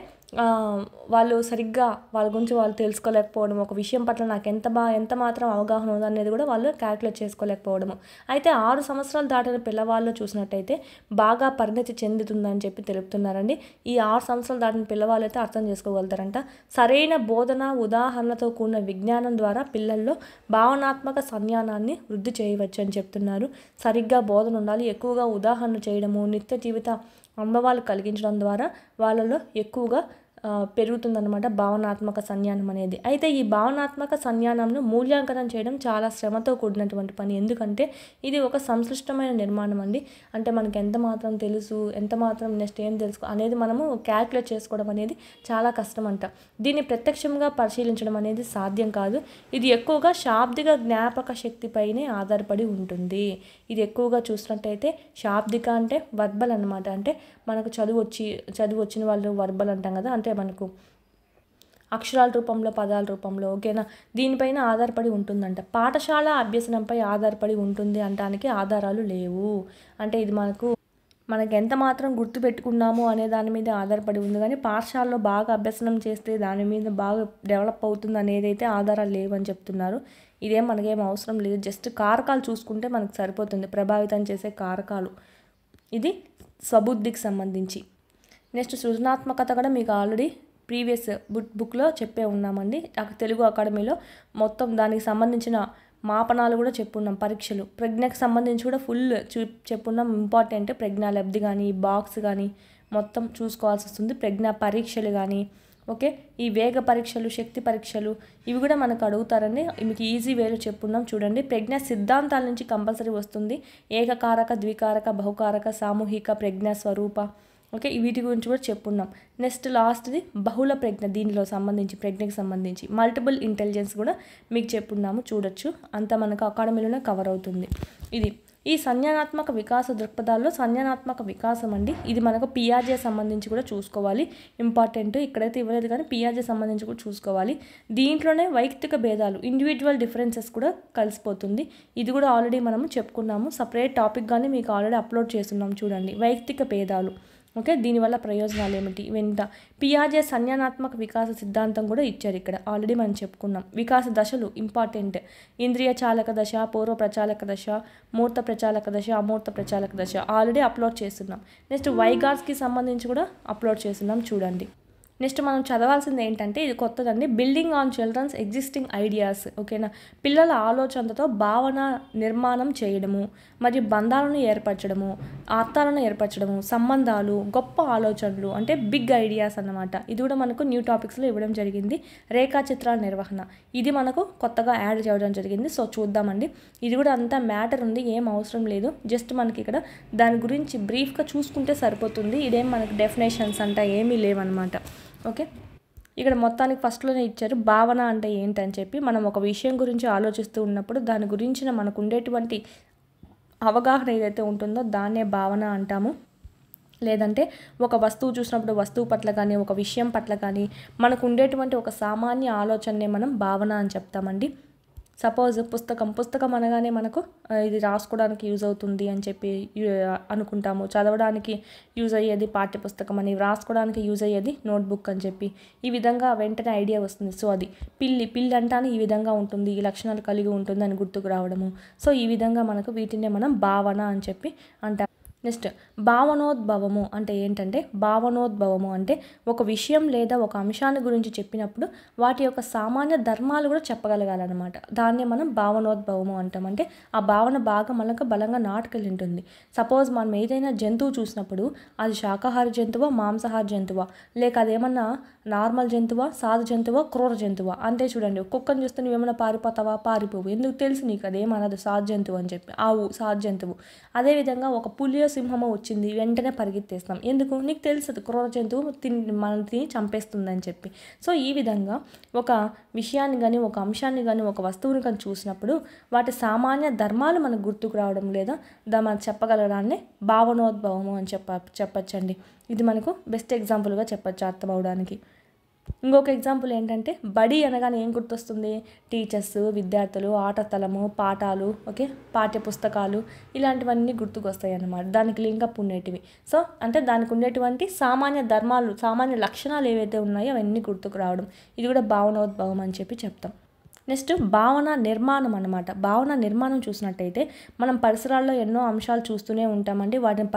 వాళ్ళు సరిగ్గా వాళ్ళ గురించి వాళ్ళు తెలుసుకోలేకపోవడం, ఒక విషయం పట్ల నాకు ఎంత మాత్రం అవగాహన ఉంది అనేది కూడా వాళ్ళు క్యాల్కులేట్ చేసుకోలేకపోవడము. అయితే 6 సంవత్సరాలు దాటిన పిల్లవాళ్ళు చూసినట్టయితే బాగా పరిణతి చెందుతుందని చెప్పి తెలుపుతున్నారండి. ఈ 6 సంవత్సరాలు దాటిన పిల్లవాళ్ళు అయితే అర్థం చేసుకోగలుగుతారంట. సరైన బోధన, ఉదాహరణతో కూడిన విజ్ఞానం ద్వారా పిల్లల్లో భావనాత్మక సంజ్ఞానాన్ని వృద్ధి చేయవచ్చు అని చెప్తున్నారు. సరిగ్గా బోధన ఉండాలి, ఎక్కువగా ఉదాహరణ చేయడము, నిత్య జీవిత అనుభవాలు కలిగించడం ద్వారా వాళ్ళలో ఎక్కువగా పెరుగుతుందన్నమాట భావనాత్మక సంజ్ఞానం అనేది. అయితే ఈ భావనాత్మక సంజ్ఞానంను మూల్యాంకనం చేయడం చాలా శ్రమతో కూడినటువంటి పని. ఎందుకంటే ఇది ఒక సంక్లిష్టమైన నిర్మాణం అండి. అంటే మనకి ఎంత మాత్రం తెలుసు, ఎంత మాత్రం నెక్స్ట్ ఏం తెలుసుకో అనేది మనము క్యాల్కులేట్ చేసుకోవడం అనేది చాలా కష్టం అంట. దీన్ని ప్రత్యక్షంగా పరిశీలించడం అనేది సాధ్యం కాదు. ఇది ఎక్కువగా శాబ్దిక జ్ఞాపక శక్తిపైనే ఆధారపడి ఉంటుంది. ఇది ఎక్కువగా చూసినట్టయితే శాబ్దిక అంటే వర్బల్ అనమాట. అంటే మనకు చదువు వచ్చిన వాళ్ళు వర్బల్ అంటాం కదా, అంటే మనకు అక్షరాల రూపంలో, పదాల రూపంలో, ఓకేనా. దీనిపైన ఆధారపడి ఉంటుందంట. పాఠశాల అభ్యసనంపై ఆధారపడి ఉంటుంది అనడానికి ఆధారాలు లేవు. అంటే ఇది మనకి ఎంత మాత్రం గుర్తుపెట్టుకున్నాము అనే దాని మీద ఆధారపడి ఉంది, కానీ పాఠశాలలో బాగా అభ్యసనం చేస్తే దాని మీద బాగా డెవలప్ అవుతుంది అనేది అయితే ఆధారాలు లేవని చెప్తున్నారు. ఇదేం మనకేం అవసరం లేదు. జస్ట్ కారకాలు చూసుకుంటే మనకు సరిపోతుంది, ప్రభావితం చేసే కారకాలు. ఇది స్వబుద్ధికి సంబంధించి. నెక్స్ట్ సృజనాత్మకత కూడా మీకు ఆల్రెడీ ప్రీవియస్ బుక్లో చెప్పే ఉన్నామండి. తెలుగు అకాడమీలో మొత్తం దానికి సంబంధించిన మాపనాలు కూడా చెప్పున్నాం. పరీక్షలు ప్రజ్ఞకు సంబంధించి కూడా ఫుల్ చెప్పున్నాం. ఇంపార్టెంట్ ప్రజ్ఞా లబ్ధి కానీ, బాక్స్ కానీ మొత్తం చూసుకోవాల్సి వస్తుంది. ప్రజ్ఞా పరీక్షలు కానీ, ఓకే. ఈ వేగ పరీక్షలు, శక్తి పరీక్షలు ఇవి కూడా మనకు అడుగుతారండి. మీకు ఈజీ వేలో చెప్పున్నాం చూడండి. ప్రజ్ఞా సిద్ధాంతాల నుంచి కంపల్సరీ వస్తుంది. ఏకకారక, ద్వికారక, బహుకారక, సామూహిక ప్రజ్ఞా స్వరూప, ఓకే. వీటి గురించి కూడా చెప్పున్నాం. నెక్స్ట్ లాస్ట్ది బహుళ ప్రజ్ఞ, దీనిలో సంబంధించి ప్రజ్ఞకి సంబంధించి మల్టిపుల్ ఇంటెలిజెన్స్ కూడా మీకు చెప్పున్నాము, చూడొచ్చు. అంతా మనకు అకాడమీలోనే కవర్ అవుతుంది. ఇది ఈ సంజ్ఞానాత్మక వికాస దృక్పథాల్లో సంజ్ఞానాత్మక వికాసం అండి. ఇది మనకు పియాజే సంబంధించి కూడా చూసుకోవాలి. ఇంపార్టెంట్ ఇక్కడైతే ఇవ్వలేదు, కానీ పియాజే సంబంధించి కూడా చూసుకోవాలి. దీంట్లోనే వైయక్తిక భేదాలు, ఇండివిజువల్ డిఫరెన్సెస్ కూడా కలిసిపోతుంది. ఇది కూడా ఆల్రెడీ మనము చెప్పుకున్నాము. సపరేట్ టాపిక్ కానీ మీకు ఆల్రెడీ అప్లోడ్ చేస్తున్నాం చూడండి. వైయక్తిక భేదాలు, ఓకే. దీనివల్ల ప్రయోజనాలు ఏమిటి, పియాజే సంజ్ఞానాత్మక వికాస సిద్ధాంతం కూడా ఇచ్చారు ఇక్కడ, ఆల్రెడీ మనం చెప్పుకున్నాం. వికాస దశలు ఇంపార్టెంట్. ఇంద్రియ చాలక దశ, పూర్వ ప్రచాలక దశ, మూర్త ప్రచాలక దశ, అమూర్త ప్రచాలక దశ ఆల్రెడీ అప్లోడ్ చేస్తున్నాం. నెక్స్ట్ వైగార్స్కి సంబంధించి కూడా అప్లోడ్ చేస్తున్నాం చూడండి. నెక్స్ట్ మనం చదవాల్సింది ఏంటంటే, ఇది కొత్తదండి, building on children's existing ideas, ఓకేనా. పిల్లల ఆలోచనతో భావన నిర్మాణం చేయడము, మరియు బంధాలను ఏర్పరచడము, అర్థాలను ఏర్పరచడము, సంబంధాలు, గొప్ప ఆలోచనలు అంటే బిగ్ ఐడియాస్ అన్నమాట. ఇది కూడా మనకు న్యూ టాపిక్స్లో ఇవ్వడం జరిగింది. రేఖాచిత్రాల నిర్వహణ, ఇది మనకు కొత్తగా యాడ్ చేయడం జరిగింది. సో చూద్దామండి. ఇది కూడా అంతా మ్యాటర్ ఉంది, ఏం అవసరం లేదు. జస్ట్ మనకి ఇక్కడ దాని గురించి బ్రీఫ్గా చూసుకుంటే సరిపోతుంది. ఇదేం మనకు డెఫినేషన్స్ అంట ఏమీ లేవన్నమాట, ఓకే. ఇక్కడ మొత్తానికి ఫస్ట్లోనే ఇచ్చారు భావన అంటే ఏంటని చెప్పి. మనం ఒక విషయం గురించి ఆలోచిస్తూ ఉన్నప్పుడు దాని గురించిన మనకు ఉండేటువంటి అవగాహన ఏదైతే ఉంటుందో దాన్నే భావన అంటాము. లేదంటే ఒక వస్తువు చూసినప్పుడు వస్తువు పట్ల కానీ, ఒక విషయం పట్ల కానీ మనకు ఉండేటువంటి ఒక సామాన్య ఆలోచననే మనం భావన అని చెప్తామండి. సపోజ్ పుస్తకం అనగానే మనకు ఇది రాసుకోవడానికి యూజ్ అవుతుంది అని చెప్పి అనుకుంటాము. చదవడానికి యూజ్ అయ్యేది పాఠ్యపుస్తకం అని, రాసుకోవడానికి యూజ్ అయ్యేది నోట్బుక్ అని చెప్పి ఈ విధంగా వెంటనే ఐడియా వస్తుంది. సో అది పిల్లి అంటానే ఈ విధంగా ఉంటుంది, ఈ లక్షణాలు కలిగి ఉంటుంది అని గుర్తుకు రావడము. సో ఈ విధంగా మనకు వీటినే మనం భావన అని చెప్పి అంటాం. నెక్స్ట్ భావనోద్భవము అంటే ఏంటంటే, భావనోద్భవము అంటే ఒక విషయం లేదా ఒక అంశాన్ని గురించి చెప్పినప్పుడు వాటి యొక్క సామాన్య ధర్మాలు కూడా చెప్పగలగాలన్నమాట. దాన్నే మనం భావనోద్భవము అంటాం. అంటే ఆ భావన బాగా మనకు బలంగా నాటుకెళ్ళి ఉంటుంది. సపోజ్ మనం ఏదైనా జంతువు చూసినప్పుడు అది శాకాహార జంతువా, మాంసాహార జంతువా, లేక అదేమన్నా నార్మల్ జంతువా, సాధు జంతువా, క్రూర జంతువా. అంటే చూడండి, కుక్కను చూస్తే నువ్వేమైనా పారిపోతావా, పారిపోవు. ఎందుకు తెలుసు నీకు అదేమన్నది సాధు జంతువు అని చెప్పి. ఆవు సాధు జంతువు. అదేవిధంగా ఒక పులియో సింహమో వచ్చింది, వెంటనే పరిగెత్తేస్తాం. ఎందుకు, నీకు తెలుసు క్రూర జంతువు మనల్ని తిని చంపేస్తుందని చెప్పి. సో ఈ విధంగా ఒక విషయాన్ని కానీ, ఒక అంశాన్ని కానీ, ఒక వస్తువుని కానీ చూసినప్పుడు వాటి సామాన్య ధర్మాలు మనకు గుర్తుకు రావడం లేదా మనం చెప్పగలడాన్ని భావనోద్భవము అని చెప్పచ్చండి. ఇది మనకు బెస్ట్ ఎగ్జాంపుల్గా చెప్పచ్చు అర్థం అవడానికి. ఇంకొక ఎగ్జాంపుల్ ఏంటంటే, బడి అనగానే ఏం గుర్తొస్తుంది, టీచర్స్, విద్యార్థులు, ఆట స్థలము, పాఠాలు, ఓకే, పాఠ్యపుస్తకాలు ఇలాంటివన్నీ గుర్తుకొస్తాయి అన్నమాట. దానికి లింకప్ ఉండేటివి. సో అంటే దానికి ఉండేటువంటి సామాన్య ధర్మాలు, సామాన్య లక్షణాలు ఏవైతే ఉన్నాయో అవన్నీ గుర్తుకు రావడం. ఇది కూడా భావనోద్భవం అని చెప్పి చెప్తాం. నెక్స్ట్ భావన నిర్మాణం అన్నమాట. భావన నిర్మాణం చూసినట్టయితే మనం పరిసరాల్లో ఎన్నో అంశాలు చూస్తూనే ఉంటామండి. వాటిని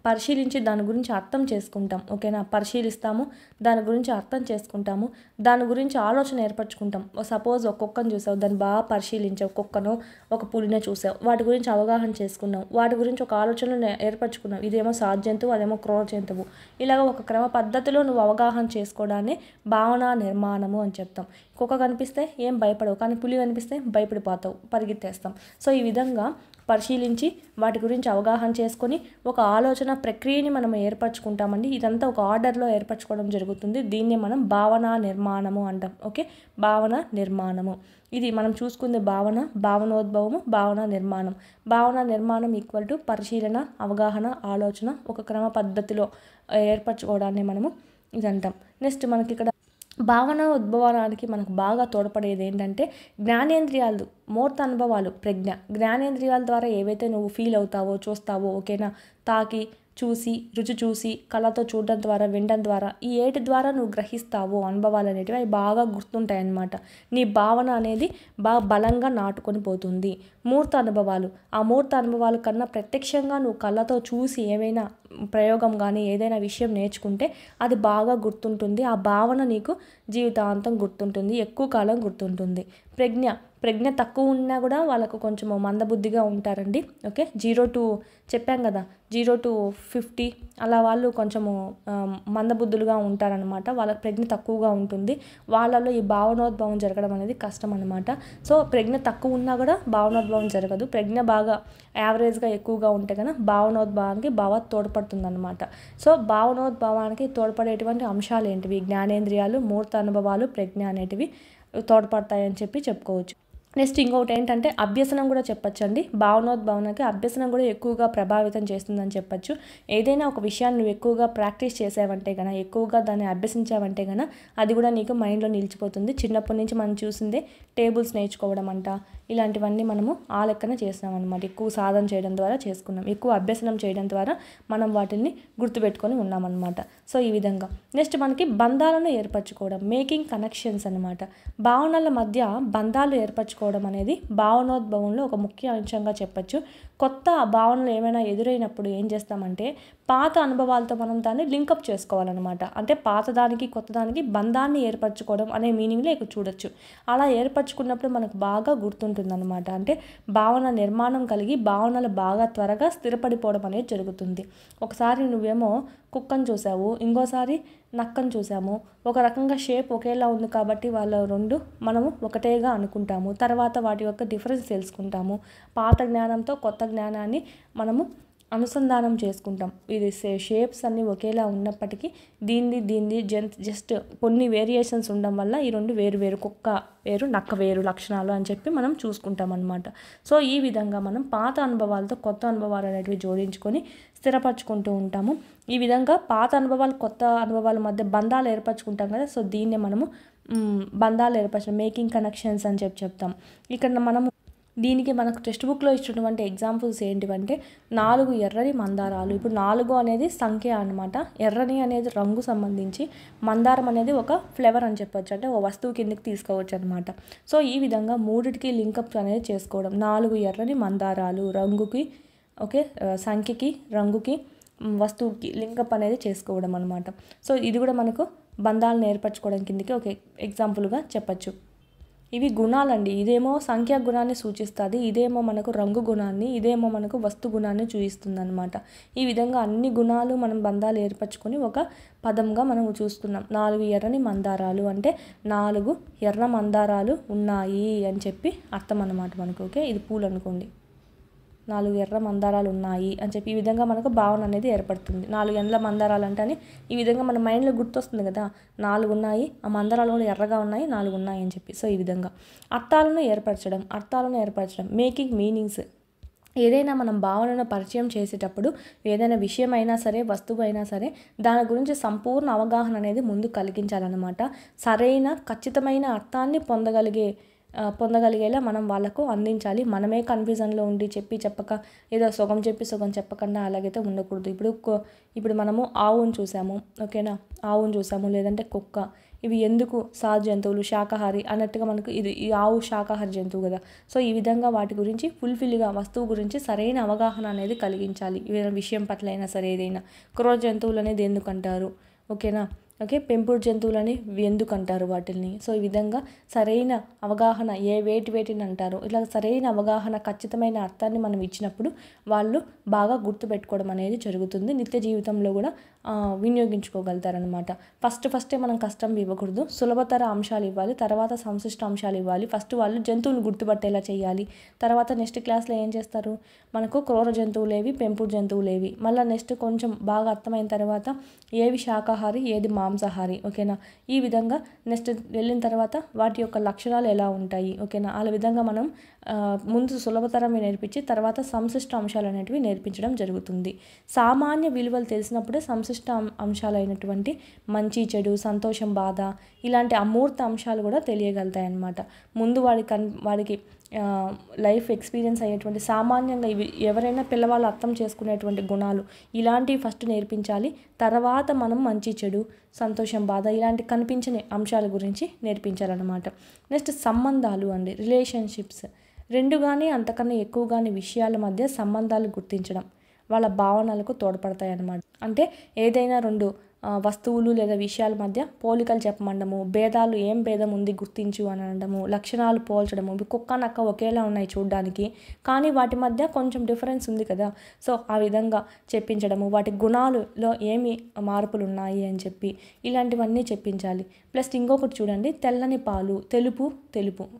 పరిశీలించి దాని గురించి అర్థం చేసుకుంటాం. ఓకేనా, పరిశీలిస్తాము, దాని గురించి అర్థం చేసుకుంటాము, దాని గురించి ఆలోచన ఏర్పరచుకుంటాం. సపోజ్ ఒక కుక్కను చూసావు, దాన్ని బాగా పరిశీలించావు, కుక్కను ఒక పులిని చూసావు, వాటి గురించి అవగాహన చేసుకున్నావు, వాటి గురించి ఒక ఆలోచనను ఏర్పరచుకున్నావు. ఇదేమో సాధు జంతువు, అదేమో క్రూర జంతువు. ఇలాగ ఒక క్రమ పద్ధతిలో నువ్వు అవగాహన చేసుకోవడాన్ని భావన నిర్మాణము అని చెప్తాం. కుక్క కనిపిస్తే ఏం భయపడవు, కానీ పులి కనిపిస్తే భయపడిపోతావు, పరిగెత్తేస్తాం. సో ఈ విధంగా పరిశీలించి వాటి గురించి అవగాహన చేసుకొని ఒక ఆలోచన ప్రక్రియని మనం ఏర్పరచుకుంటామండి. ఇదంతా ఒక ఆర్డర్లో ఏర్పరచుకోవడం జరుగుతుంది. దీన్ని మనం భావన నిర్మాణము అంటాం. ఓకే, భావన నిర్మాణము. ఇది మనం చూసుకుంది భావనోద్భవము, భావన నిర్మాణం. భావన నిర్మాణం ఈక్వల్ టు పరిశీలన, అవగాహన, ఆలోచన ఒక క్రమ పద్ధతిలో ఏర్పరచుకోవడాన్ని మనము ఇది అంటాం. నెక్స్ట్ మనకి ఇక్కడ భావన ఉద్భవానికి మనకు బాగా తోడ్పడేది ఏంటంటే జ్ఞానేంద్రియాలు, మూర్త అనుభవాలు, ప్రజ్ఞ. జ్ఞానేంద్రియాల ద్వారా ఏవైతే నువ్వు ఫీల్ అవుతావో, చూస్తావో, ఓకేనా, తాకి చూసి, రుచి చూసి, కళ్ళతో చూడడం ద్వారా, వినడం ద్వారా, ఈ ఏటి ద్వారా నువ్వు గ్రహిస్తావో అనుభవాలు అనేటివి అవి బాగా గుర్తుంటాయి అన్నమాట. నీ భావన అనేది బాగా బలంగా నాటుకొని పోతుంది. మూర్త అనుభవాలు, ఆ మూర్త అనుభవాల కన్నా ప్రత్యక్షంగా నువ్వు కళ్ళతో చూసి ఏవైనా ప్రయోగం కానీ ఏదైనా విషయం నేర్చుకుంటే అది బాగా గుర్తుంటుంది. ఆ భావన నీకు జీవితాంతం గుర్తుంటుంది, ఎక్కువ కాలం గుర్తుంటుంది. ప్రజ్ఞ తక్కువ ఉన్నా కూడా వాళ్ళకు కొంచెము మందబుద్ధిగా ఉంటారండి. ఓకే, 0 to చెప్పాం కదా, 0 to 50 అలా వాళ్ళు కొంచెము మందబుద్ధులుగా ఉంటారనమాట. వాళ్ళకి ప్రజ్ఞ తక్కువగా ఉంటుంది. వాళ్ళలో ఈ భావనోద్భవం జరగడం అనేది కష్టం అనమాట. సో ప్రజ్ఞ తక్కువ ఉన్నా కూడా భావనోద్భవం జరగదు. ప్రజ్ఞ బాగా యావరేజ్గా ఎక్కువగా ఉంటే కనుక భావనోద్భవానికి బాగా తోడ్పడుతుంది అనమాట. సో భావనోద్భవానికి తోడ్పడేటువంటి అంశాలు ఏంటివి? జ్ఞానేంద్రియాలు, మూర్త అనుభవాలు, ప్రజ్ఞ అనేటివి తోడ్పడతాయని చెప్పుకోవచ్చు. నెక్స్ట్ ఇంకొకటి ఏంటంటే అభ్యసనం కూడా చెప్పచ్చండి. భావనోద్భవనకి అభ్యసనం కూడా ఎక్కువగా ప్రభావితం చేస్తుందని చెప్పచ్చు. ఏదైనా ఒక విషయాన్ని నువ్వు ఎక్కువగా ప్రాక్టీస్ చేసావంటే కనుక, ఎక్కువగా దాన్ని అభ్యసించావంటే కనుక అది కూడా నీకు మైండ్లో నిలిచిపోతుంది. చిన్నప్పటి నుంచి మనం చూసిందే టేబుల్స్ నేర్చుకోవడం అంట, ఇలాంటివన్నీ మనము ఆ లెక్కన చేస్తాం అనమాట. ఎక్కువ సాధన చేయడం ద్వారా చేసుకున్నాం, ఎక్కువ అభ్యసనం చేయడం ద్వారా మనం వాటిని గుర్తుపెట్టుకొని ఉన్నామన్నమాట. సో ఈ విధంగా నెక్స్ట్ మనకి బంధాలను ఏర్పరచుకోవడం, మేకింగ్ కనెక్షన్స్ అనమాట. భావనల మధ్య బంధాలు ఏర్పరచుకోవడం అనేది భావనోద్భవంలో ఒక ముఖ్య అంశంగా చెప్పచ్చు. కొత్త భావనలు ఏమైనా ఎదురైనప్పుడు ఏం చేస్తామంటే పాత అనుభవాలతో మనం దాన్ని లింకప్ చేసుకోవాలన్నమాట. అంటే పాతదానికి కొత్తదానికి బంధాన్ని ఏర్పరచుకోవడం అనే మీనింగ్లో ఇక్కడ చూడొచ్చు. అలా ఏర్పరచుకున్నప్పుడు మనకు బాగా గుర్తుంటుందన్నమాట. అంటే భావన నిర్మాణం కలిగి భావనలు బాగా త్వరగా స్థిరపడిపోవడం అనేది జరుగుతుంది. ఒకసారి నువ్వేమో కుక్కను చూసావు, ఇంకోసారి నక్కను చూసాము. ఒక రకంగా షేప్ ఒకేలా ఉంది కాబట్టి వాళ్ళ రెండు మనము ఒకటేగా అనుకుంటాము. తర్వాత వాటి యొక్క డిఫరెన్స్ తెలుసుకుంటాము. పాత జ్ఞానంతో కొత్త జ్ఞానాన్ని మనము అనుసంధానం చేసుకుంటాం. ఇది షేప్స్ అన్నీ ఒకేలా ఉన్నప్పటికీ దీన్ని జస్ట్ కొన్ని వేరియేషన్స్ ఉండడం వల్ల ఈ రెండు వేరు, కుక్క వేరు, నక్క వేరు లక్షణాలు అని చెప్పి మనం చూసుకుంటాం అన్నమాట. సో ఈ విధంగా మనం పాత అనుభవాలతో కొత్త అనుభవాలు అనేటివి జోడించుకొని స్థిరపరచుకుంటూ ఉంటాము. ఈ విధంగా పాత అనుభవాలు కొత్త అనుభవాల మధ్య బంధాలు ఏర్పరచుకుంటాం కదా. సో దీన్నే మనము బంధాలు ఏర్పరచడం, మేకింగ్ కనెక్షన్స్ అని చెప్తాం. ఇక్కడ మనము దీనికి మనకు టెక్స్ట్ బుక్లో ఇచ్చినటువంటి ఎగ్జాంపుల్స్ ఏంటివంటే 4 ఎర్రని మందారాలు. ఇప్పుడు 4 అనేది సంఖ్య అనమాట. ఎర్రని అనేది రంగు సంబంధించి, మందారం అనేది ఒక ఫ్లేవర్ అని చెప్పొచ్చు, అంటే ఒక వస్తువు కిందకి తీసుకోవచ్చు అనమాట. సో ఈ విధంగా మూడిటికి లింకప్ అనేది చేసుకోవడం. 4 ఎర్రని మందారాలు రంగుకి, ఓకే, సంఖ్యకి, రంగుకి, వస్తువుకి లింకప్ అనేది చేసుకోవడం అనమాట. సో ఇది కూడా మనకు బంధాలను ఏర్పరచుకోవడం కిందకి ఒక ఎగ్జాంపుల్గా చెప్పచ్చు. ఇవి గుణాలండి. ఇదేమో సంఖ్యా గుణాన్ని సూచిస్తుంది, ఇదేమో మనకు రంగు గుణాన్ని, ఇదేమో మనకు వస్తు గుణాన్ని చూపిస్తుంది అనమాట. ఈ విధంగా అన్ని గుణాలు మనం బంధాలు ఏర్పరచుకొని ఒక పదంగా మనం చూస్తున్నాం. 4 ఎర్రని మందారాలు అంటే 4 ఎర్ర మందారాలు ఉన్నాయి అని చెప్పి అర్థం అన్నమాట మనకు. ఓకే, ఇది పూలు అనుకోండి, 4 ఎర్ర మందారాలు ఉన్నాయి అని చెప్పి ఈ విధంగా మనకు భావన అనేది ఏర్పడుతుంది. 4 ఎర్ర మందారాలు అంటే ఈ విధంగా మన మైండ్లో గుర్తొస్తుంది కదా, 4 ఉన్నాయి, ఆ మందారాలు కూడా ఎర్రగా ఉన్నాయి, 4 ఉన్నాయి అని చెప్పి. సో ఈ విధంగా అర్థాలను ఏర్పరచడం, మేకింగ్ మీనింగ్స్. ఏదైనా మనం భావనను పరిచయం చేసేటప్పుడు ఏదైనా విషయం అయినా సరే, వస్తువు అయినా సరే, దాని గురించి సంపూర్ణ అవగాహన అనేది ముందు కలిగించాలన్నమాట. సరైన ఖచ్చితమైన అర్థాన్ని పొందగలిగేలా మనం వాళ్ళకు అందించాలి. మనమే కన్ఫ్యూజన్లో ఉండి చెప్పక ఏదో సగం చెప్పి సగం చెప్పకుండా అలాగైతే ఉండకూడదు. ఇప్పుడు మనము ఆవును చూసాము, ఓకేనా, ఆవును చూసాము, లేదంటే కుక్క, ఇవి ఎందుకు సాధు జంతువులు శాకాహారి అన్నట్టుగా మనకు ఇది ఈ ఆవు శాకాహారి జంతువు కదా. సో ఈ విధంగా వాటి గురించి ఫుల్ఫిల్గా వస్తువు గురించి సరైన అవగాహన అనేది కలిగించాలి. ఏదైనా విషయం పట్ల అయినా సరే, ఏదైనా క్రూర జంతువులు అనేది ఎందుకంటారు, ఓకేనా, ఓకే, పెంపుడు జంతువులని ఎందుకు అంటారు వాటిని. సో ఈ విధంగా సరైన అవగాహన వేటిని అంటారు, ఇలా సరైన అవగాహన ఖచ్చితమైన అర్థాన్ని మనం ఇచ్చినప్పుడు వాళ్ళు బాగా గుర్తుపెట్టుకోవడం అనేది జరుగుతుంది. నిత్య జీవితంలో కూడా వినియోగించుకోగలుగుతారనమాట. ఫస్టే మనం కష్టం ఇవ్వకూడదు, సులభతర అంశాలు ఇవ్వాలి, తర్వాత సంశిష్ట అంశాలు ఇవ్వాలి. ఫస్ట్ వాళ్ళు జంతువులు గుర్తుపట్టేలా చేయాలి. తర్వాత నెక్స్ట్ క్లాస్లో ఏం చేస్తారు, మనకు క్రూర జంతువులేవి, పెంపుడు జంతువులేవి, మళ్ళీ నెక్స్ట్ కొంచెం బాగా అర్థమైన తర్వాత ఏవి శాకాహారి, ఏది మాంసాహారి, ఓకేనా. ఈ విధంగా నెక్స్ట్ వెళ్ళిన తర్వాత వాటి యొక్క లక్షణాలు ఎలా ఉంటాయి, ఓకేనా. ఆ విధంగా మనం ముందు సులభతరమే నేర్పించి తర్వాత సంశిష్ట అంశాలు అనేటివి నేర్పించడం జరుగుతుంది. సామాన్య విలువలు తెలిసినప్పుడే సంశిష్ట అంశాలైనటువంటి మంచి చెడు, సంతోషం, బాధ ఇలాంటి అమూర్త అంశాలు కూడా తెలియగలుగుతాయి అన్నమాట. ముందు వాడికి లైఫ్ ఎక్స్పీరియన్స్ అయ్యేటువంటి సామాన్యంగా ఇవి ఎవరైనా పిల్లవాళ్ళు అర్థం చేసుకునేటువంటి గుణాలు ఇలాంటివి ఫస్ట్ నేర్పించాలి. తర్వాత మనం మంచి చెడు, సంతోషం, బాధ ఇలాంటి కనిపించని అంశాల గురించి నేర్పించాలన్నమాట. నెక్స్ట్ సంబంధాలు అండి, రిలేషన్షిప్స్. 2 కానీ అంతకన్నా ఎక్కువ కానీ విషయాల మధ్య సంబంధాలు గుర్తించడం వాళ్ళ భావనలకు తోడ్పడతాయి అన్నమాట. అంటే ఏదైనా 2 వస్తువులు లేదా విషయాల మధ్య పోలికలు చెప్పమండము, భేదాలు ఏం భేదం ఉంది గుర్తించు అని అనడము, లక్షణాలు పోల్చడము. కుక్క నక్క ఒకేలా ఉన్నాయి చూడడానికి, కానీ వాటి మధ్య కొంచెం డిఫరెన్స్ ఉంది కదా. సో ఆ విధంగా చెప్పించడము, వాటి గుణాలలో ఏమి మార్పులు ఉన్నాయి అని చెప్పి ఇలాంటివన్నీ చెప్పించాలి. ప్లస్ ఇంకొకటి చూడండి, తెల్లని పాలు, తెలుపు,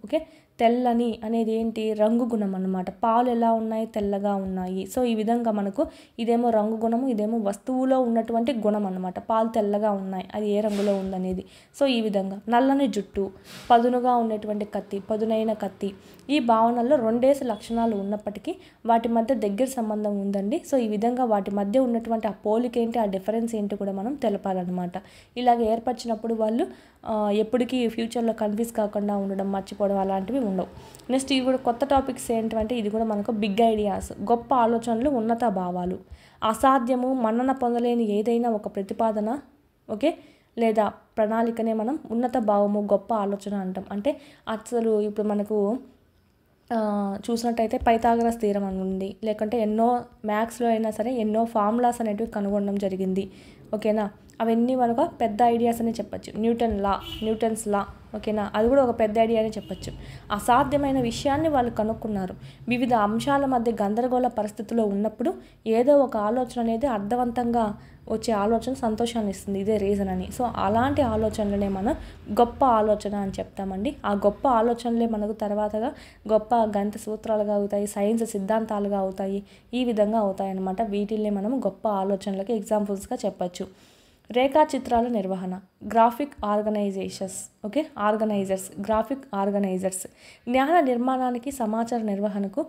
ఓకే. తెల్లని అనేది ఏంటి, రంగు గుణం అన్నమాట. పాలు ఎలా ఉన్నాయి, తెల్లగా ఉన్నాయి. సో ఈ విధంగా మనకు ఇదేమో రంగు గుణము, ఇదేమో వస్తువులో ఉన్నటువంటి గుణం అన్నమాట. పాలు తెల్లగా ఉన్నాయి, అది ఏ రంగులో ఉందనేది. సో ఈ విధంగా నల్లని జుట్టు, పదునుగా ఉన్నటువంటి కత్తి, పదునైన కత్తి. ఈ భావనల్లో 2 లక్షణాలు ఉన్నప్పటికీ వాటి మధ్య దగ్గర సంబంధం ఉందండి. సో ఈ విధంగా వాటి మధ్య ఉన్నటువంటి ఆ పోలిక ఏంటి, ఆ డిఫరెన్స్ ఏంటి కూడా మనం తెలపాలన్నమాట. ఇలాగ ఏర్పరిచినప్పుడు వాళ్ళు ఎప్పటికీ ఫ్యూచర్లో కన్ఫ్యూజ్ కాకుండా ఉండడం, మర్చిపోవడం అలాంటివి ఉండవు. నెక్స్ట్ ఇవి కూడా కొత్త టాపిక్స్ ఏంటంటే ఇది కూడా మనకు బిగ్ ఐడియాస్, గొప్ప ఆలోచనలు, ఉన్నత భావాలు. అసాధ్యము, మన్నన పొందలేని ఏదైనా ఒక ప్రతిపాదన, ఓకే, లేదా ప్రణాళికనే మనం ఉన్నత భావము, గొప్ప ఆలోచన అంటాం. అంటే అసలు ఇప్పుడు మనకు చూసినట్టయితే పైథాగరస్ థీరం అని ఉంది, లేకుంటే ఎన్నో మ్యాథ్స్లో అయినా సరే ఎన్నో ఫార్ములాస్ అనేటివి కనుగొనడం జరిగింది, ఓకేనా. అవన్నీ మనకు పెద్ద ఐడియాస్ అని చెప్పచ్చు. న్యూటన్స్ లా, ఓకేనా, అది కూడా ఒక పెద్ద ఐడియా అని చెప్పచ్చు. అసాధ్యమైన విషయాన్ని వాళ్ళు కనుక్కున్నారు. వివిధ అంశాల మధ్య గందరగోళ పరిస్థితుల్లో ఉన్నప్పుడు ఏదో ఒక ఆలోచన అనేది అర్థవంతంగా వచ్చే ఆలోచన సంతోషాన్ని ఇస్తుంది, ఇదే రీజన్ అని. సో అలాంటి ఆలోచనలనే మనం గొప్ప ఆలోచన అని చెప్తామండి. ఆ గొప్ప ఆలోచనలే మనకు తర్వాతగా గొప్ప గణిత సూత్రాలుగా అవుతాయి, సైన్స్ సిద్ధాంతాలుగా అవుతాయి, ఈ విధంగా అవుతాయి అన్నమాట. వీటిల్ని మనం గొప్ప ఆలోచనలకి ఎగ్జాంపుల్స్గా చెప్పచ్చు. రేఖాచిత్రాల నిర్వహణ, గ్రాఫిక్ ఆర్గనైజర్స్, గ్రాఫిక్ ఆర్గనైజర్స్. జ్ఞాన నిర్మాణానికి, సమాచార నిర్వహణకు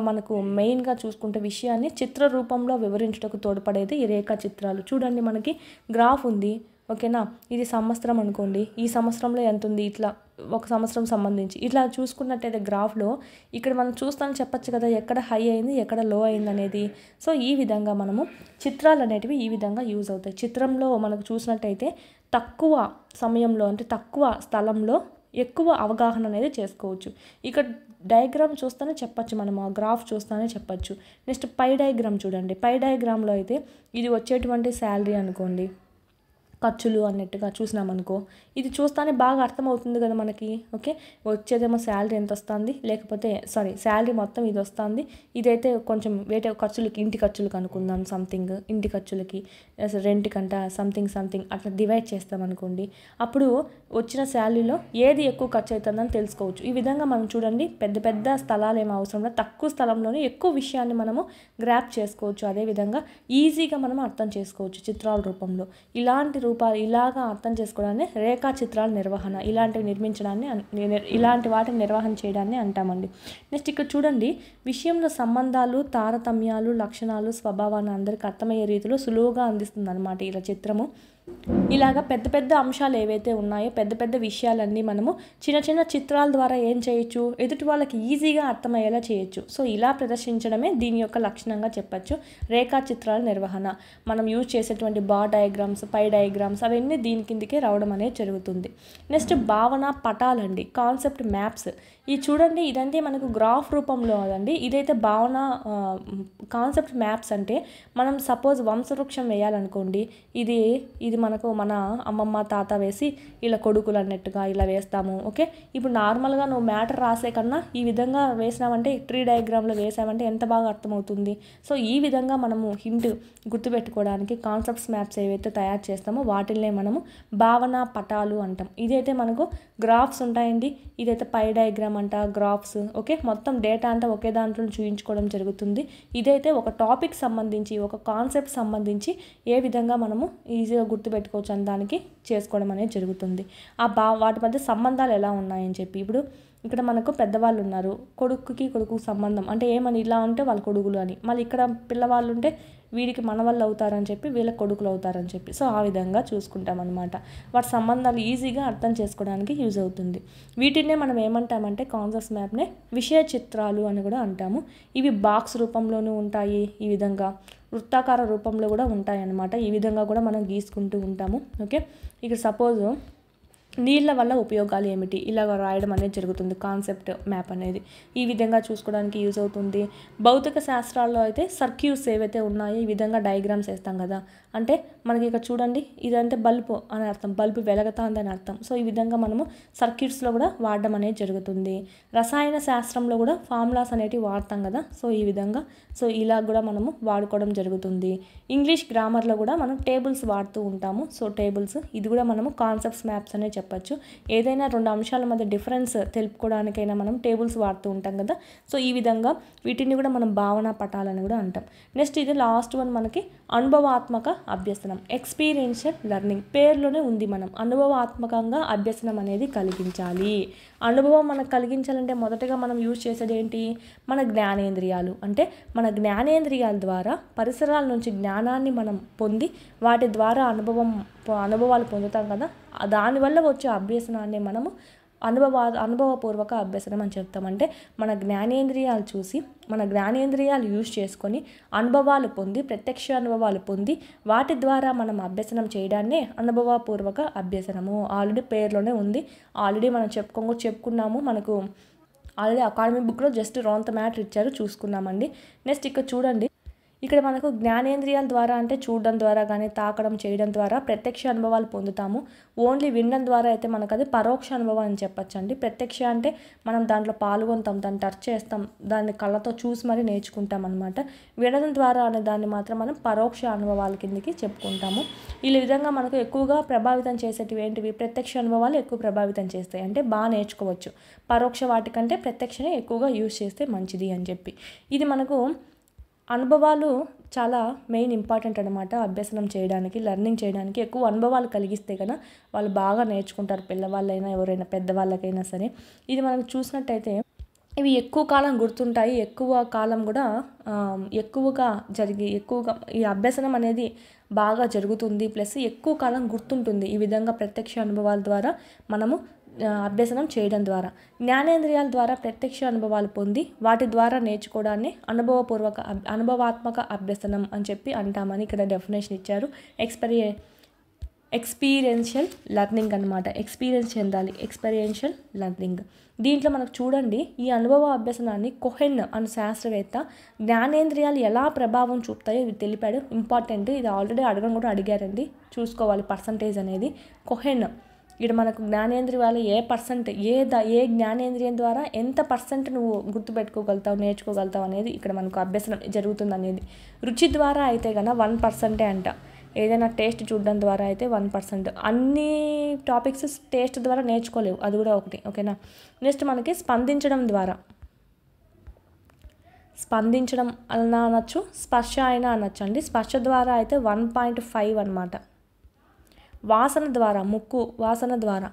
మనకు మెయిన్గా చూసుకుంటే విషయాన్ని చిత్ర రూపంలో వివరించుటకు తోడ్పడేది ఈ రేఖాచిత్రాలు. చూడండి, మనకి గ్రాఫ్ ఉంది, ఓకేనా. ఇది సంవత్సరం అనుకోండి, ఈ సంవత్సరంలో ఎంత ఉంది, ఇట్లా ఒక సంవత్సరం సంబంధించి ఇట్లా చూసుకున్నట్టయితే గ్రాఫ్లో ఇక్కడ మనం చూస్తాను చెప్పచ్చు కదా, ఎక్కడ హై అయింది, ఎక్కడ లో అయింది అనేది. సో ఈ విధంగా మనము చిత్రాలు అనేటివి ఈ విధంగా యూజ్ అవుతాయి. చిత్రంలో మనకు చూసినట్టయితే తక్కువ సమయంలో, అంటే తక్కువ స్థలంలో ఎక్కువ అవగాహన అనేది చేసుకోవచ్చు. ఇక్కడ డయాగ్రామ్ చూస్తేనే చెప్పచ్చు, మనం ఆ గ్రాఫ్ చూస్తేనే చెప్పచ్చు. నెక్స్ట్ పై డయాగ్రామ్ చూడండి. పై డయాగ్రామ్లో అయితే ఇది వచ్చేటువంటి శాలరీ అనుకోండి, ఖర్చులు అన్నట్టుగా చూసినామనుకో, ఇది చూస్తానే బాగా అర్థమవుతుంది కదా మనకి, ఓకే. వచ్చేదేమో శాలరీ ఎంత వస్తుంది, లేకపోతే శాలరీ మొత్తం ఇది వస్తుంది, ఇదైతే కొంచెం వేరే ఖర్చులకి, ఇంటి ఖర్చులకు అనుకుందాం, సంథింగ్ ఇంటి ఖర్చులకి, రెంట్ కంట సంథింగ్ అట్లా డివైడ్ చేస్తాం అనుకోండి. అప్పుడు వచ్చిన శాలరీలో ఏది ఎక్కువ ఖర్చు అవుతుందని తెలుసుకోవచ్చు. ఈ విధంగా మనం చూడండి, పెద్ద స్థలాలు ఏమో అవసరం లేదు, తక్కువ స్థలంలోనే ఎక్కువ విషయాన్ని మనము గ్రాప్ చేసుకోవచ్చు. అదేవిధంగా ఈజీగా మనం అర్థం చేసుకోవచ్చు చిత్రాల రూపంలో. ఇలాగా అర్థం చేసుకోవడాన్ని రేఖా చిత్రాల నిర్వహణ, ఇలాంటి వాటిని నిర్వహణ చేయడాన్ని అంటామండి. నెక్స్ట్ ఇక్కడ చూడండి, విషయంలో సంబంధాలు, తారతమ్యాలు, లక్షణాలు, స్వభావాన్ని అందరికీ అర్థమయ్యే రీతిలో సులువుగా అందిస్తుంది అనమాట ఇలా చిత్రము. ఇలాగ పెద్ద పెద్ద అంశాలు ఏవైతే ఉన్నాయో పెద్ద పెద్ద విషయాలన్నీ మనము చిన్న చిన్న చిత్రాల ద్వారా ఏం చేయొచ్చు, ఎదుటి వాళ్ళకి ఈజీగా అర్థమయ్యేలా చేయొచ్చు. సో ఇలా ప్రదర్శించడమే దీని యొక్క లక్షణంగా చెప్పచ్చు. రేఖా చిత్రాల నిర్వహణ, మనం యూజ్ చేసేటువంటి బార్ డయాగ్రామ్స్, పై డయాగ్రామ్స్ అవన్నీ దీని కిందకే రావడం అనేది జరుగుతుంది. నెక్స్ట్ భావన పటాలండి, కాన్సెప్ట్ మ్యాప్స్. ఇది చూడండి, ఇదంటే మనకు గ్రాఫ్ రూపంలో అదండి. ఇదైతే భావన కాన్సెప్ట్ మ్యాప్స్ అంటే మనం సపోజ్ వంశవృక్షం వేయాలనుకోండి, ఇది మనకు మన అమ్మమ్మ తాత వేసి ఇలా కొడుకులు అన్నట్టుగా ఇలా వేస్తాము. ఓకే, ఇప్పుడు నార్మల్గా నువ్వు మ్యాటర్ రాసే కన్నా ఈ విధంగా వేసినామంటే, ట్రీ డయాగ్రామ్లో వేసామంటే ఎంత బాగా అర్థమవుతుంది. సో ఈ విధంగా మనము హింట్ గుర్తుపెట్టుకోవడానికి కాన్సెప్ట్స్ మ్యాప్స్ ఏవైతే తయారు చేస్తామో వాటిల్నే మనము భావన పటాలు అంటాం. ఇదైతే మనకు గ్రాఫ్స్ ఉంటాయండి, ఇదైతే పై డయాగ్రామ్ అంట, గ్రాఫ్స్. ఓకే, మొత్తం డేటా అంతా ఒకే దాంట్లో చూపించుకోవడం జరుగుతుంది. ఇదైతే ఒక టాపిక్ సంబంధించి, ఒక కాన్సెప్ట్ సంబంధించి ఏ విధంగా మనము ఈజీగా గుర్తుపెట్టుకోవచ్చు అని దానికి చేసుకోవడం అనేది జరుగుతుంది. వాటి మధ్య సంబంధాలు ఎలా ఉన్నాయని చెప్పి, ఇప్పుడు ఇక్కడ మనకు పెద్దవాళ్ళు ఉన్నారు, కొడుకు సంబంధం అంటే ఏమని ఇలా ఉంటే వాళ్ళ కొడుకులు అని, మళ్ళీ ఇక్కడ పిల్లవాళ్ళు ఉంటే వీడికి మనవాళ్ళు అవుతారని చెప్పి వీళ్ళ కొడుకులు అవుతారని చెప్పి, సో ఆ విధంగా చూసుకుంటాం అనమాట. వాటి సంబంధాలు ఈజీగా అర్థం చేసుకోవడానికి యూజ్ అవుతుంది. వీటినే మనం ఏమంటామంటే కాన్సెప్ట్స్ మ్యాప్నే విషయ చిత్రాలు అని కూడా అంటాము. ఇవి బాక్స్ రూపంలోనూ ఉంటాయి, ఈ విధంగా వృత్తాకార రూపంలో కూడా ఉంటాయి అన్నమాట. ఈ విధంగా కూడా మనం గీసుకుంటూ ఉంటాము. ఓకే, ఇక్కడ సపోజ్ నీళ్ళ వల్ల ఉపయోగాలు ఏమిటి ఇలాగ రాయడం అనేది జరుగుతుంది. కాన్సెప్ట్ మ్యాప్ అనేది ఈ విధంగా చూసుకోవడానికి యూజ్ అవుతుంది. భౌతిక శాస్త్రాల్లో అయితే సర్క్యూట్స్ ఏవైతే ఉన్నాయో ఈ విధంగా డయాగ్రామ్స్ వేస్తాం కదా, అంటే మనకి ఇక్కడ చూడండి, ఇదంటే బల్బు అని అర్థం, బల్బు వెలగతాందని అర్థం. సో ఈ విధంగా మనము సర్క్యూట్స్లో కూడా వాడడం అనేది జరుగుతుంది. రసాయన శాస్త్రంలో కూడా ఫార్ములాస్ అనేటివి వాడతాం కదా, సో ఈ విధంగా సో ఇలా కూడా మనము వాడుకోవడం జరుగుతుంది. ఇంగ్లీష్ గ్రామర్లో కూడా మనం టేబుల్స్ వాడుతూ ఉంటాము. సో టేబుల్స్ ఇది కూడా మనము కాన్సెప్ట్స్ మ్యాప్స్ అనే చెప్పచ్చు. ఏదైనా రెండు అంశాల మధ్య డిఫరెన్స్ తెలుపుకోవడానికైనా మనం టేబుల్స్ వాడుతూ ఉంటాం కదా, సో ఈ విధంగా వీటిని కూడా మనం భావన పటాలని కూడా అంటాం. నెక్స్ట్ ఇది లాస్ట్ వన్ మనకి అనుభవాత్మక అభ్యసనం, ఎక్స్పీరియన్షియల్ లెర్నింగ్. పేరులోనే ఉంది, మనం అనుభవాత్మకంగా అభ్యసనం అనేది కలిగించాలి. అనుభవం మనకు కలిగించాలంటే మొదటగా మనం యూజ్ చేసేది ఏంటి, మన జ్ఞానేంద్రియాలు. అంటే మన జ్ఞానేంద్రియాల ద్వారా పరిసరాల నుంచి జ్ఞానాన్ని మనం పొంది వాటి ద్వారా అనుభవాలు పొందుతాం కదా, దానివల్ల వచ్చే అభ్యసనాన్ని మనము అనుభవపూర్వక అభ్యసనం అని చెప్తాం. అంటే మన జ్ఞానేంద్రియాలు చూసి, మన జ్ఞానేంద్రియాలు యూజ్ చేసుకొని అనుభవాలు పొంది, ప్రత్యక్ష అనుభవాలు పొంది వాటి ద్వారా మనం అభ్యసనం చేయడాన్నే అనుభవపూర్వక అభ్యసనము. ఆల్రెడీ పేరులోనే ఉంది, ఆల్రెడీ మనం చెప్పుకున్నాము. మనకు ఆల్రెడీ అకాడమిక్ బుక్లో జస్ట్ రోంత మ్యాటర్ ఇచ్చారు, చూసుకున్నామండి. నెక్స్ట్ ఇక్కడ చూడండి, ఇక్కడ మనకు జ్ఞానేంద్రియాల ద్వారా అంటే చూడడం ద్వారా కానీ తాకడం చేయడం ద్వారా ప్రత్యక్ష అనుభవాలు పొందుతాము. ఓన్లీ వినడం ద్వారా అయితే మనకు అది పరోక్ష అనుభవం అని చెప్పచ్చు అండి. ప్రత్యక్ష అంటే మనం దాంట్లో పాల్గొంటాం, దాన్ని టచ్ చేస్తాం, దాన్ని కళ్ళతో చూసి మరీ నేర్చుకుంటాం అనమాట. వినడం ద్వారా అనే దాన్ని మాత్రం మనం పరోక్ష అనుభవాల కిందకి చెప్పుకుంటాము. ఈ విధంగా మనకు ఎక్కువగా ప్రభావితం చేసేటివి ఏంటివి, ప్రత్యక్ష అనుభవాలు ఎక్కువ ప్రభావితం చేస్తాయి, అంటే బాగా నేర్చుకోవచ్చు. పరోక్ష వాటికంటే ప్రత్యక్షనే ఎక్కువగా యూజ్ చేస్తే మంచిది అని చెప్పి, ఇది మనకు అనుభవాలు చాలా మెయిన్ ఇంపార్టెంట్ అనమాట. అభ్యసనం చేయడానికి, లెర్నింగ్ చేయడానికి ఎక్కువ అనుభవాలు కలిగిస్తే కదా వాళ్ళు బాగా నేర్చుకుంటారు, పిల్లవాళ్ళైనా ఎవరైనా పెద్దవాళ్ళకైనా సరే. ఇది మనం చూసినట్టయితే ఇవి ఎక్కువ కాలం గుర్తుంటాయి, ఎక్కువ కాలం కూడా ఎక్కువగా ఈ అభ్యసనం అనేది బాగా జరుగుతుంది, ప్లస్ ఎక్కువ కాలం గుర్తుంటుంది. ఈ విధంగా ప్రత్యక్ష అనుభవాల ద్వారా మనము అభ్యసనం చేయడం ద్వారా జ్ఞానేంద్రియాల ద్వారా ప్రత్యక్ష అనుభవాలు పొంది వాటి ద్వారా నేర్చుకోవడాన్ని అనుభవాత్మక అభ్యసనం అని చెప్పి అంటామని ఇక్కడ డెఫినేషన్ ఇచ్చారు. ఎక్స్పీరియన్షియల్ లెర్నింగ్ అనమాట. ఎక్స్పీరియన్స్ చెందాలి, ఎక్స్పీరియన్షియల్ లెర్నింగ్. దీంట్లో మనకు చూడండి, ఈ అనుభవ అభ్యసనాన్ని కోహెన్ అనే శాస్త్రవేత్త జ్ఞానేంద్రియాలు ఎలా ప్రభావం చూపుతాయో ఇది తెలిపాడు. ఇంపార్టెంట్, ఇది ఆల్రెడీ అడగడం కూడా అడిగారండి, చూసుకోవాలి పర్సంటేజ్ అనేది. కోహెన్ ఇక్కడ మనకు జ్ఞానేంద్రియాలు ఏ జ్ఞానేంద్రియం ద్వారా ఎంత పర్సెంట్ నువ్వు గుర్తుపెట్టుకోగలుగుతావు, నేర్చుకోగలుగుతావు అనేది ఇక్కడ మనకు అభ్యసనం జరుగుతుంది అనేది. రుచి ద్వారా అయితే కన్నా 1% అంట. ఏదైనా టేస్ట్ చూడడం ద్వారా అయితే 1%. అన్ని టాపిక్స్ టేస్ట్ ద్వారా నేర్చుకోలేవు, అది కూడా ఒకటి. ఓకేనా. నెక్స్ట్ మనకి స్పందించడం అలా అనొచ్చు, స్పర్శ అయినా అనొచ్చు అండి. స్పర్శ ద్వారా అయితే 1.5 అనమాట. వాసన ద్వారా, ముక్కు వాసన ద్వారా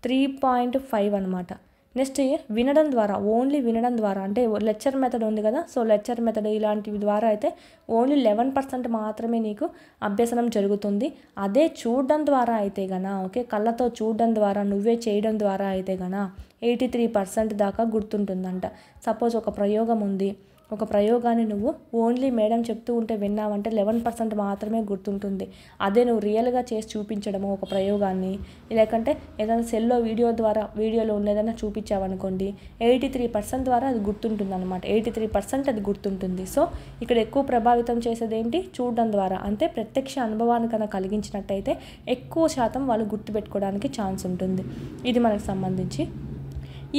3.5 అనమాట. నెక్స్ట్ వినడం ద్వారా, ఓన్లీ వినడం ద్వారా, అంటే లెక్చర్ మెథడ్ ఉంది కదా, సో లెక్చర్ మెథడ్ ఇలాంటివి ద్వారా అయితే ఓన్లీ 11% మాత్రమే నీకు అభ్యసనం జరుగుతుంది. అదే చూడడం ద్వారా అయితే ఓకే, కళ్ళతో చూడడం ద్వారా, నువ్వే చేయడం ద్వారా అయితే 83% దాకా గుర్తుంటుందంట. సపోజ్ ఒక ప్రయోగం ఉంది, ఒక ప్రయోగాన్ని నువ్వు ఓన్లీ మేడం చెప్తూ ఉంటే విన్నావంటే 11% మాత్రమే గుర్తుంటుంది. అదే నువ్వు రియల్గా చేసి చూపించడము ఒక ప్రయోగాన్ని, లేకంటే ఏదైనా సెల్లో వీడియోలో ఉండేదైనా చూపించావనుకోండి, 83% ద్వారా అది గుర్తుంటుంది అనమాట. 83% అది గుర్తుంటుంది. సో ఇక్కడ ఎక్కువ ప్రభావితం చేసేది ఏంటి, చూడడం ద్వారా. అంటే ప్రత్యక్ష అనుభవాన్ని కన్నా కలిగించినట్టయితే ఎక్కువ శాతం వాళ్ళు గుర్తుపెట్టుకోవడానికి ఛాన్స్ ఉంటుంది. ఇది మనకు సంబంధించి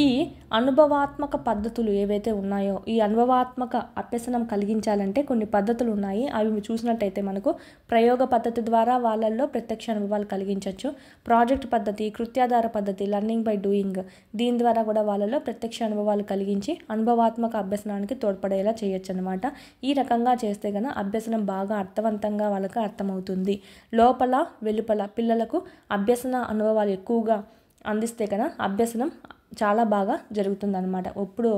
ఈ అనుభవాత్మక పద్ధతులు ఏవైతే ఉన్నాయో, ఈ అనుభవాత్మక అభ్యసనం కలిగించాలంటే కొన్ని పద్ధతులు ఉన్నాయి. అవి చూసినట్టయితే మనకు ప్రయోగ పద్ధతి ద్వారా వాళ్ళల్లో ప్రత్యక్ష అనుభవాలు కలిగించవచ్చు. ప్రాజెక్ట్ పద్ధతి, కృత్యాధార పద్ధతి, లర్నింగ్ బై డూయింగ్, దీని ద్వారా కూడా వాళ్ళలో ప్రత్యక్ష అనుభవాలు కలిగించి అనుభవాత్మక అభ్యసనానికి తోడ్పడేలా చేయొచ్చు అనమాట. ఈ రకంగా చేస్తే అభ్యసనం బాగా అర్థవంతంగా వాళ్ళకి అర్థమవుతుంది. లోపల వెలుపల పిల్లలకు అభ్యసన అనుభవాలు ఎక్కువగా అందిస్తే అభ్యసనం చాలా బాగా జరుగుతుందన్నమాట. ఇప్పుడు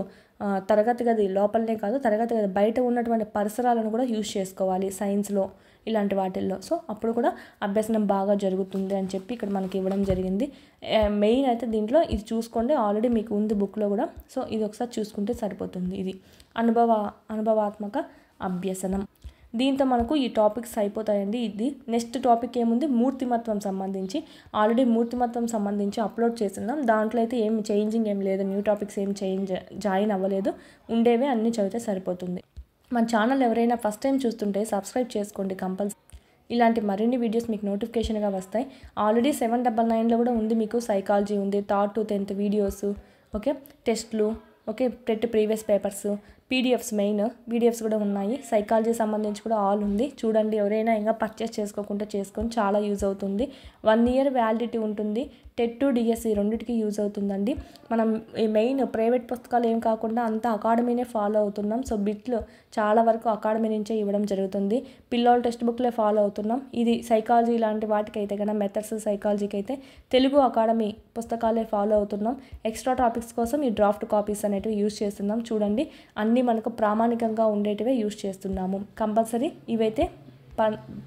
తరగతి గది లోపలనే కాదు, తరగతి గది బయట ఉన్నటువంటి పరిసరాలను కూడా యూజ్ చేసుకోవాలి సైన్స్లో, ఇలాంటి వాటిల్లో. సో అప్పుడు కూడా అభ్యసనం బాగా జరుగుతుంది అని చెప్పి ఇక్కడ మనకి ఇవ్వడం జరిగింది. మెయిన్ అయితే దీంట్లో ఇది చూసుకోండి, ఆల్రెడీ మీకు ఉంది బుక్లో కూడా. సో ఇది ఒకసారి చూసుకుంటే సరిపోతుంది. ఇది అనుభవాత్మక అభ్యసనం. దీంతో మనకు ఈ టాపిక్స్ అయిపోతాయండి. ఇది నెక్స్ట్ టాపిక్ ఏముంది, మూర్తిమత్వం సంబంధించి. ఆల్రెడీ మూర్తిమత్వం సంబంధించి అప్లోడ్ చేస్తున్నాం. దాంట్లో అయితే ఏం చేంజింగ్ ఏం లేదు, న్యూ టాపిక్స్ ఏం జాయిన్ అవ్వలేదు, ఉండేవే అన్నీ చదివితే సరిపోతుంది. మన ఛానల్ ఎవరైనా ఫస్ట్ టైం చూస్తుంటే సబ్స్క్రైబ్ చేసుకోండి కంపల్సరీ. ఇలాంటి మరిన్ని వీడియోస్ మీకు నోటిఫికేషన్గా వస్తాయి. ఆల్రెడీ 799లో కూడా ఉంది మీకు, సైకాలజీ ఉంది, 3rd to 10th videos, okay, టెస్ట్లు, okay, previous papers, PDFs, main PDFs కూడా ఉన్నాయి. సైకాలజీ సంబంధించి కూడా ఆల్ ఉంది, చూడండి. ఎవరైనా ఇంకా పర్చేస్ చేసుకోకుండా చేసుకొని, చాలా యూజ్ అవుతుంది. 1 year వ్యాలిడిటీ ఉంటుంది. టెట్ టు డిఎస్సి రెండింటికి యూజ్ అవుతుందండి. మనం ఈ మెయిన్ ప్రైవేట్ పుస్తకాలు ఏం కాకుండా అంతా అకాడమీనే ఫాలో అవుతున్నాం. సో బిట్లు చాలా వరకు అకాడమీ నుంచే ఇవ్వడం జరుగుతుంది. పిల్లల టెక్స్ట్ బుక్లే ఫాలో అవుతున్నాం. ఇది సైకాలజీ లాంటి వాటికైతే మెథడ్స్ సైకాలజీకి అయితే తెలుగు అకాడమీ పుస్తకాలే ఫాలో అవుతున్నాం. ఎక్స్ట్రా టాపిక్స్ కోసం ఈ డ్రాఫ్ట్ కాపీస్ అనేటివి యూజ్ చేస్తున్నాం. చూడండి, అన్నీ మనకు ప్రామాణికంగా ఉండేటివే యూజ్ చేస్తున్నాము. కంపల్సరీ ఇవైతే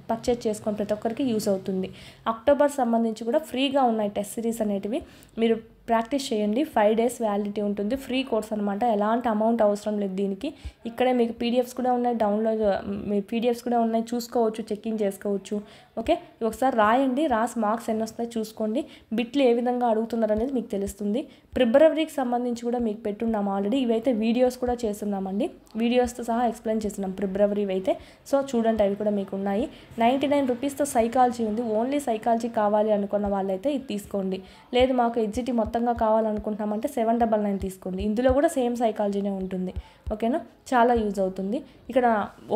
పర్చేజ్ చేసుకొని ప్రతి ఒక్కరికి యూజ్ అవుతుంది. అక్టోబర్ సంబంధించి కూడా ఫ్రీగా ఉన్నాయి టెస్ట్ సిరీస్ అనేటివి, మీరు ప్రాక్టీస్ చేయండి. 5 days వ్యాలిడిటీ ఉంటుంది. ఫ్రీ కోర్స్ అనమాట, ఎలాంటి అమౌంట్ అవసరం లేదు దీనికి. ఇక్కడే మీకు పీడిఎఫ్స్ కూడా ఉన్నాయి, పీడిఎఫ్స్ కూడా ఉన్నాయి, చూసుకోవచ్చు, చెక్కింగ్ చేసుకోవచ్చు. ఓకే, ఒకసారి రాయండి, రాసి మార్క్స్ ఎన్ని వస్తాయి చూసుకోండి. బిట్లు ఏ విధంగా అడుగుతున్నారు అనేది మీకు తెలుస్తుంది. ఫిబ్రవరికి సంబంధించి కూడా మీకు పెట్టున్నాం ఆల్రెడీ. ఇవైతే వీడియోస్ కూడా చేస్తున్నామండి, వీడియోస్తో సహా ఎక్స్ప్లెయిన్ చేస్తున్నాం ఫిబ్రవరి అయితే. సో చూడండి, అవి కూడా మీకు ఉన్నాయి. 99 రూపీస్తో సైకాలజీ ఉంది. ఓన్లీ సైకాలజీ కావాలి అనుకున్న వాళ్ళైతే ఇది తీసుకోండి. లేదు మాకు ఎగ్జిటీ మొత్తంగా కావాలనుకుంటున్నామంటే 799 తీసుకోండి. ఇందులో కూడా సేమ్ సైకాలజీనే ఉంటుంది. ఓకేనా, చాలా యూజ్ అవుతుంది. ఇక్కడ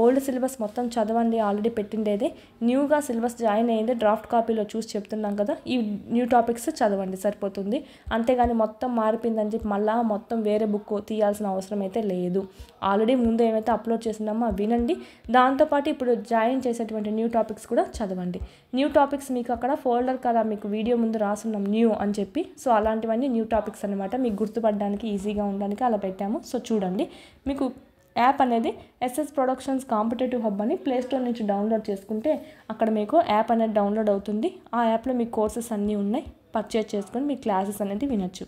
ఓల్డ్ సిలబస్ మొత్తం చదవండి, ఆల్రెడీ పెట్టిండేది. న్యూగా సిలబస్ జాయిన్ అయ్యింది, డ్రాఫ్ట్ కాపీలో చూసి చెప్తున్నాం కదా, ఈ న్యూ టాపిక్స్ చదవండి సరిపోతుంది. అంతేగాని మొత్తం మారిపోయిందని చెప్పి మళ్ళీ మొత్తం వేరే బుక్ తీయాల్సిన అవసరం అయితే లేదు. ఆల్రెడీ ముందు ఏమైతే అప్లోడ్ చేసినామో అవి వినండి. దాంతోపాటు ఇప్పుడు జాయిన్ చేసేటువంటి న్యూ టాపిక్స్ కూడా చదవండి. న్యూ టాపిక్స్ మీకు అక్కడ ఫోల్డర్ కదా మీకు వీడియో ముందు రాసున్నాం న్యూ అని చెప్పి. సో అలాంటివన్నీ న్యూ టాపిక్స్ అనమాట, మీకు గుర్తుపడడానికి ఈజీగా ఉండడానికి అలా పెట్టాము. సో చూడండి, మీకు యాప్ అనేది ఎస్ఎస్ ప్రొడక్షన్స్ కాంపిటేటివ్ హబ్ అని ప్లేస్టోర్ నుంచి డౌన్లోడ్ చేసుకుంటే అక్కడ మీకు యాప్ అనేది డౌన్లోడ్ అవుతుంది. ఆ యాప్లో మీ కోర్సెస్ అన్నీ ఉన్నాయి, పర్చేజ్ చేసుకొని మీ క్లాసెస్ అనేది వినొచ్చు.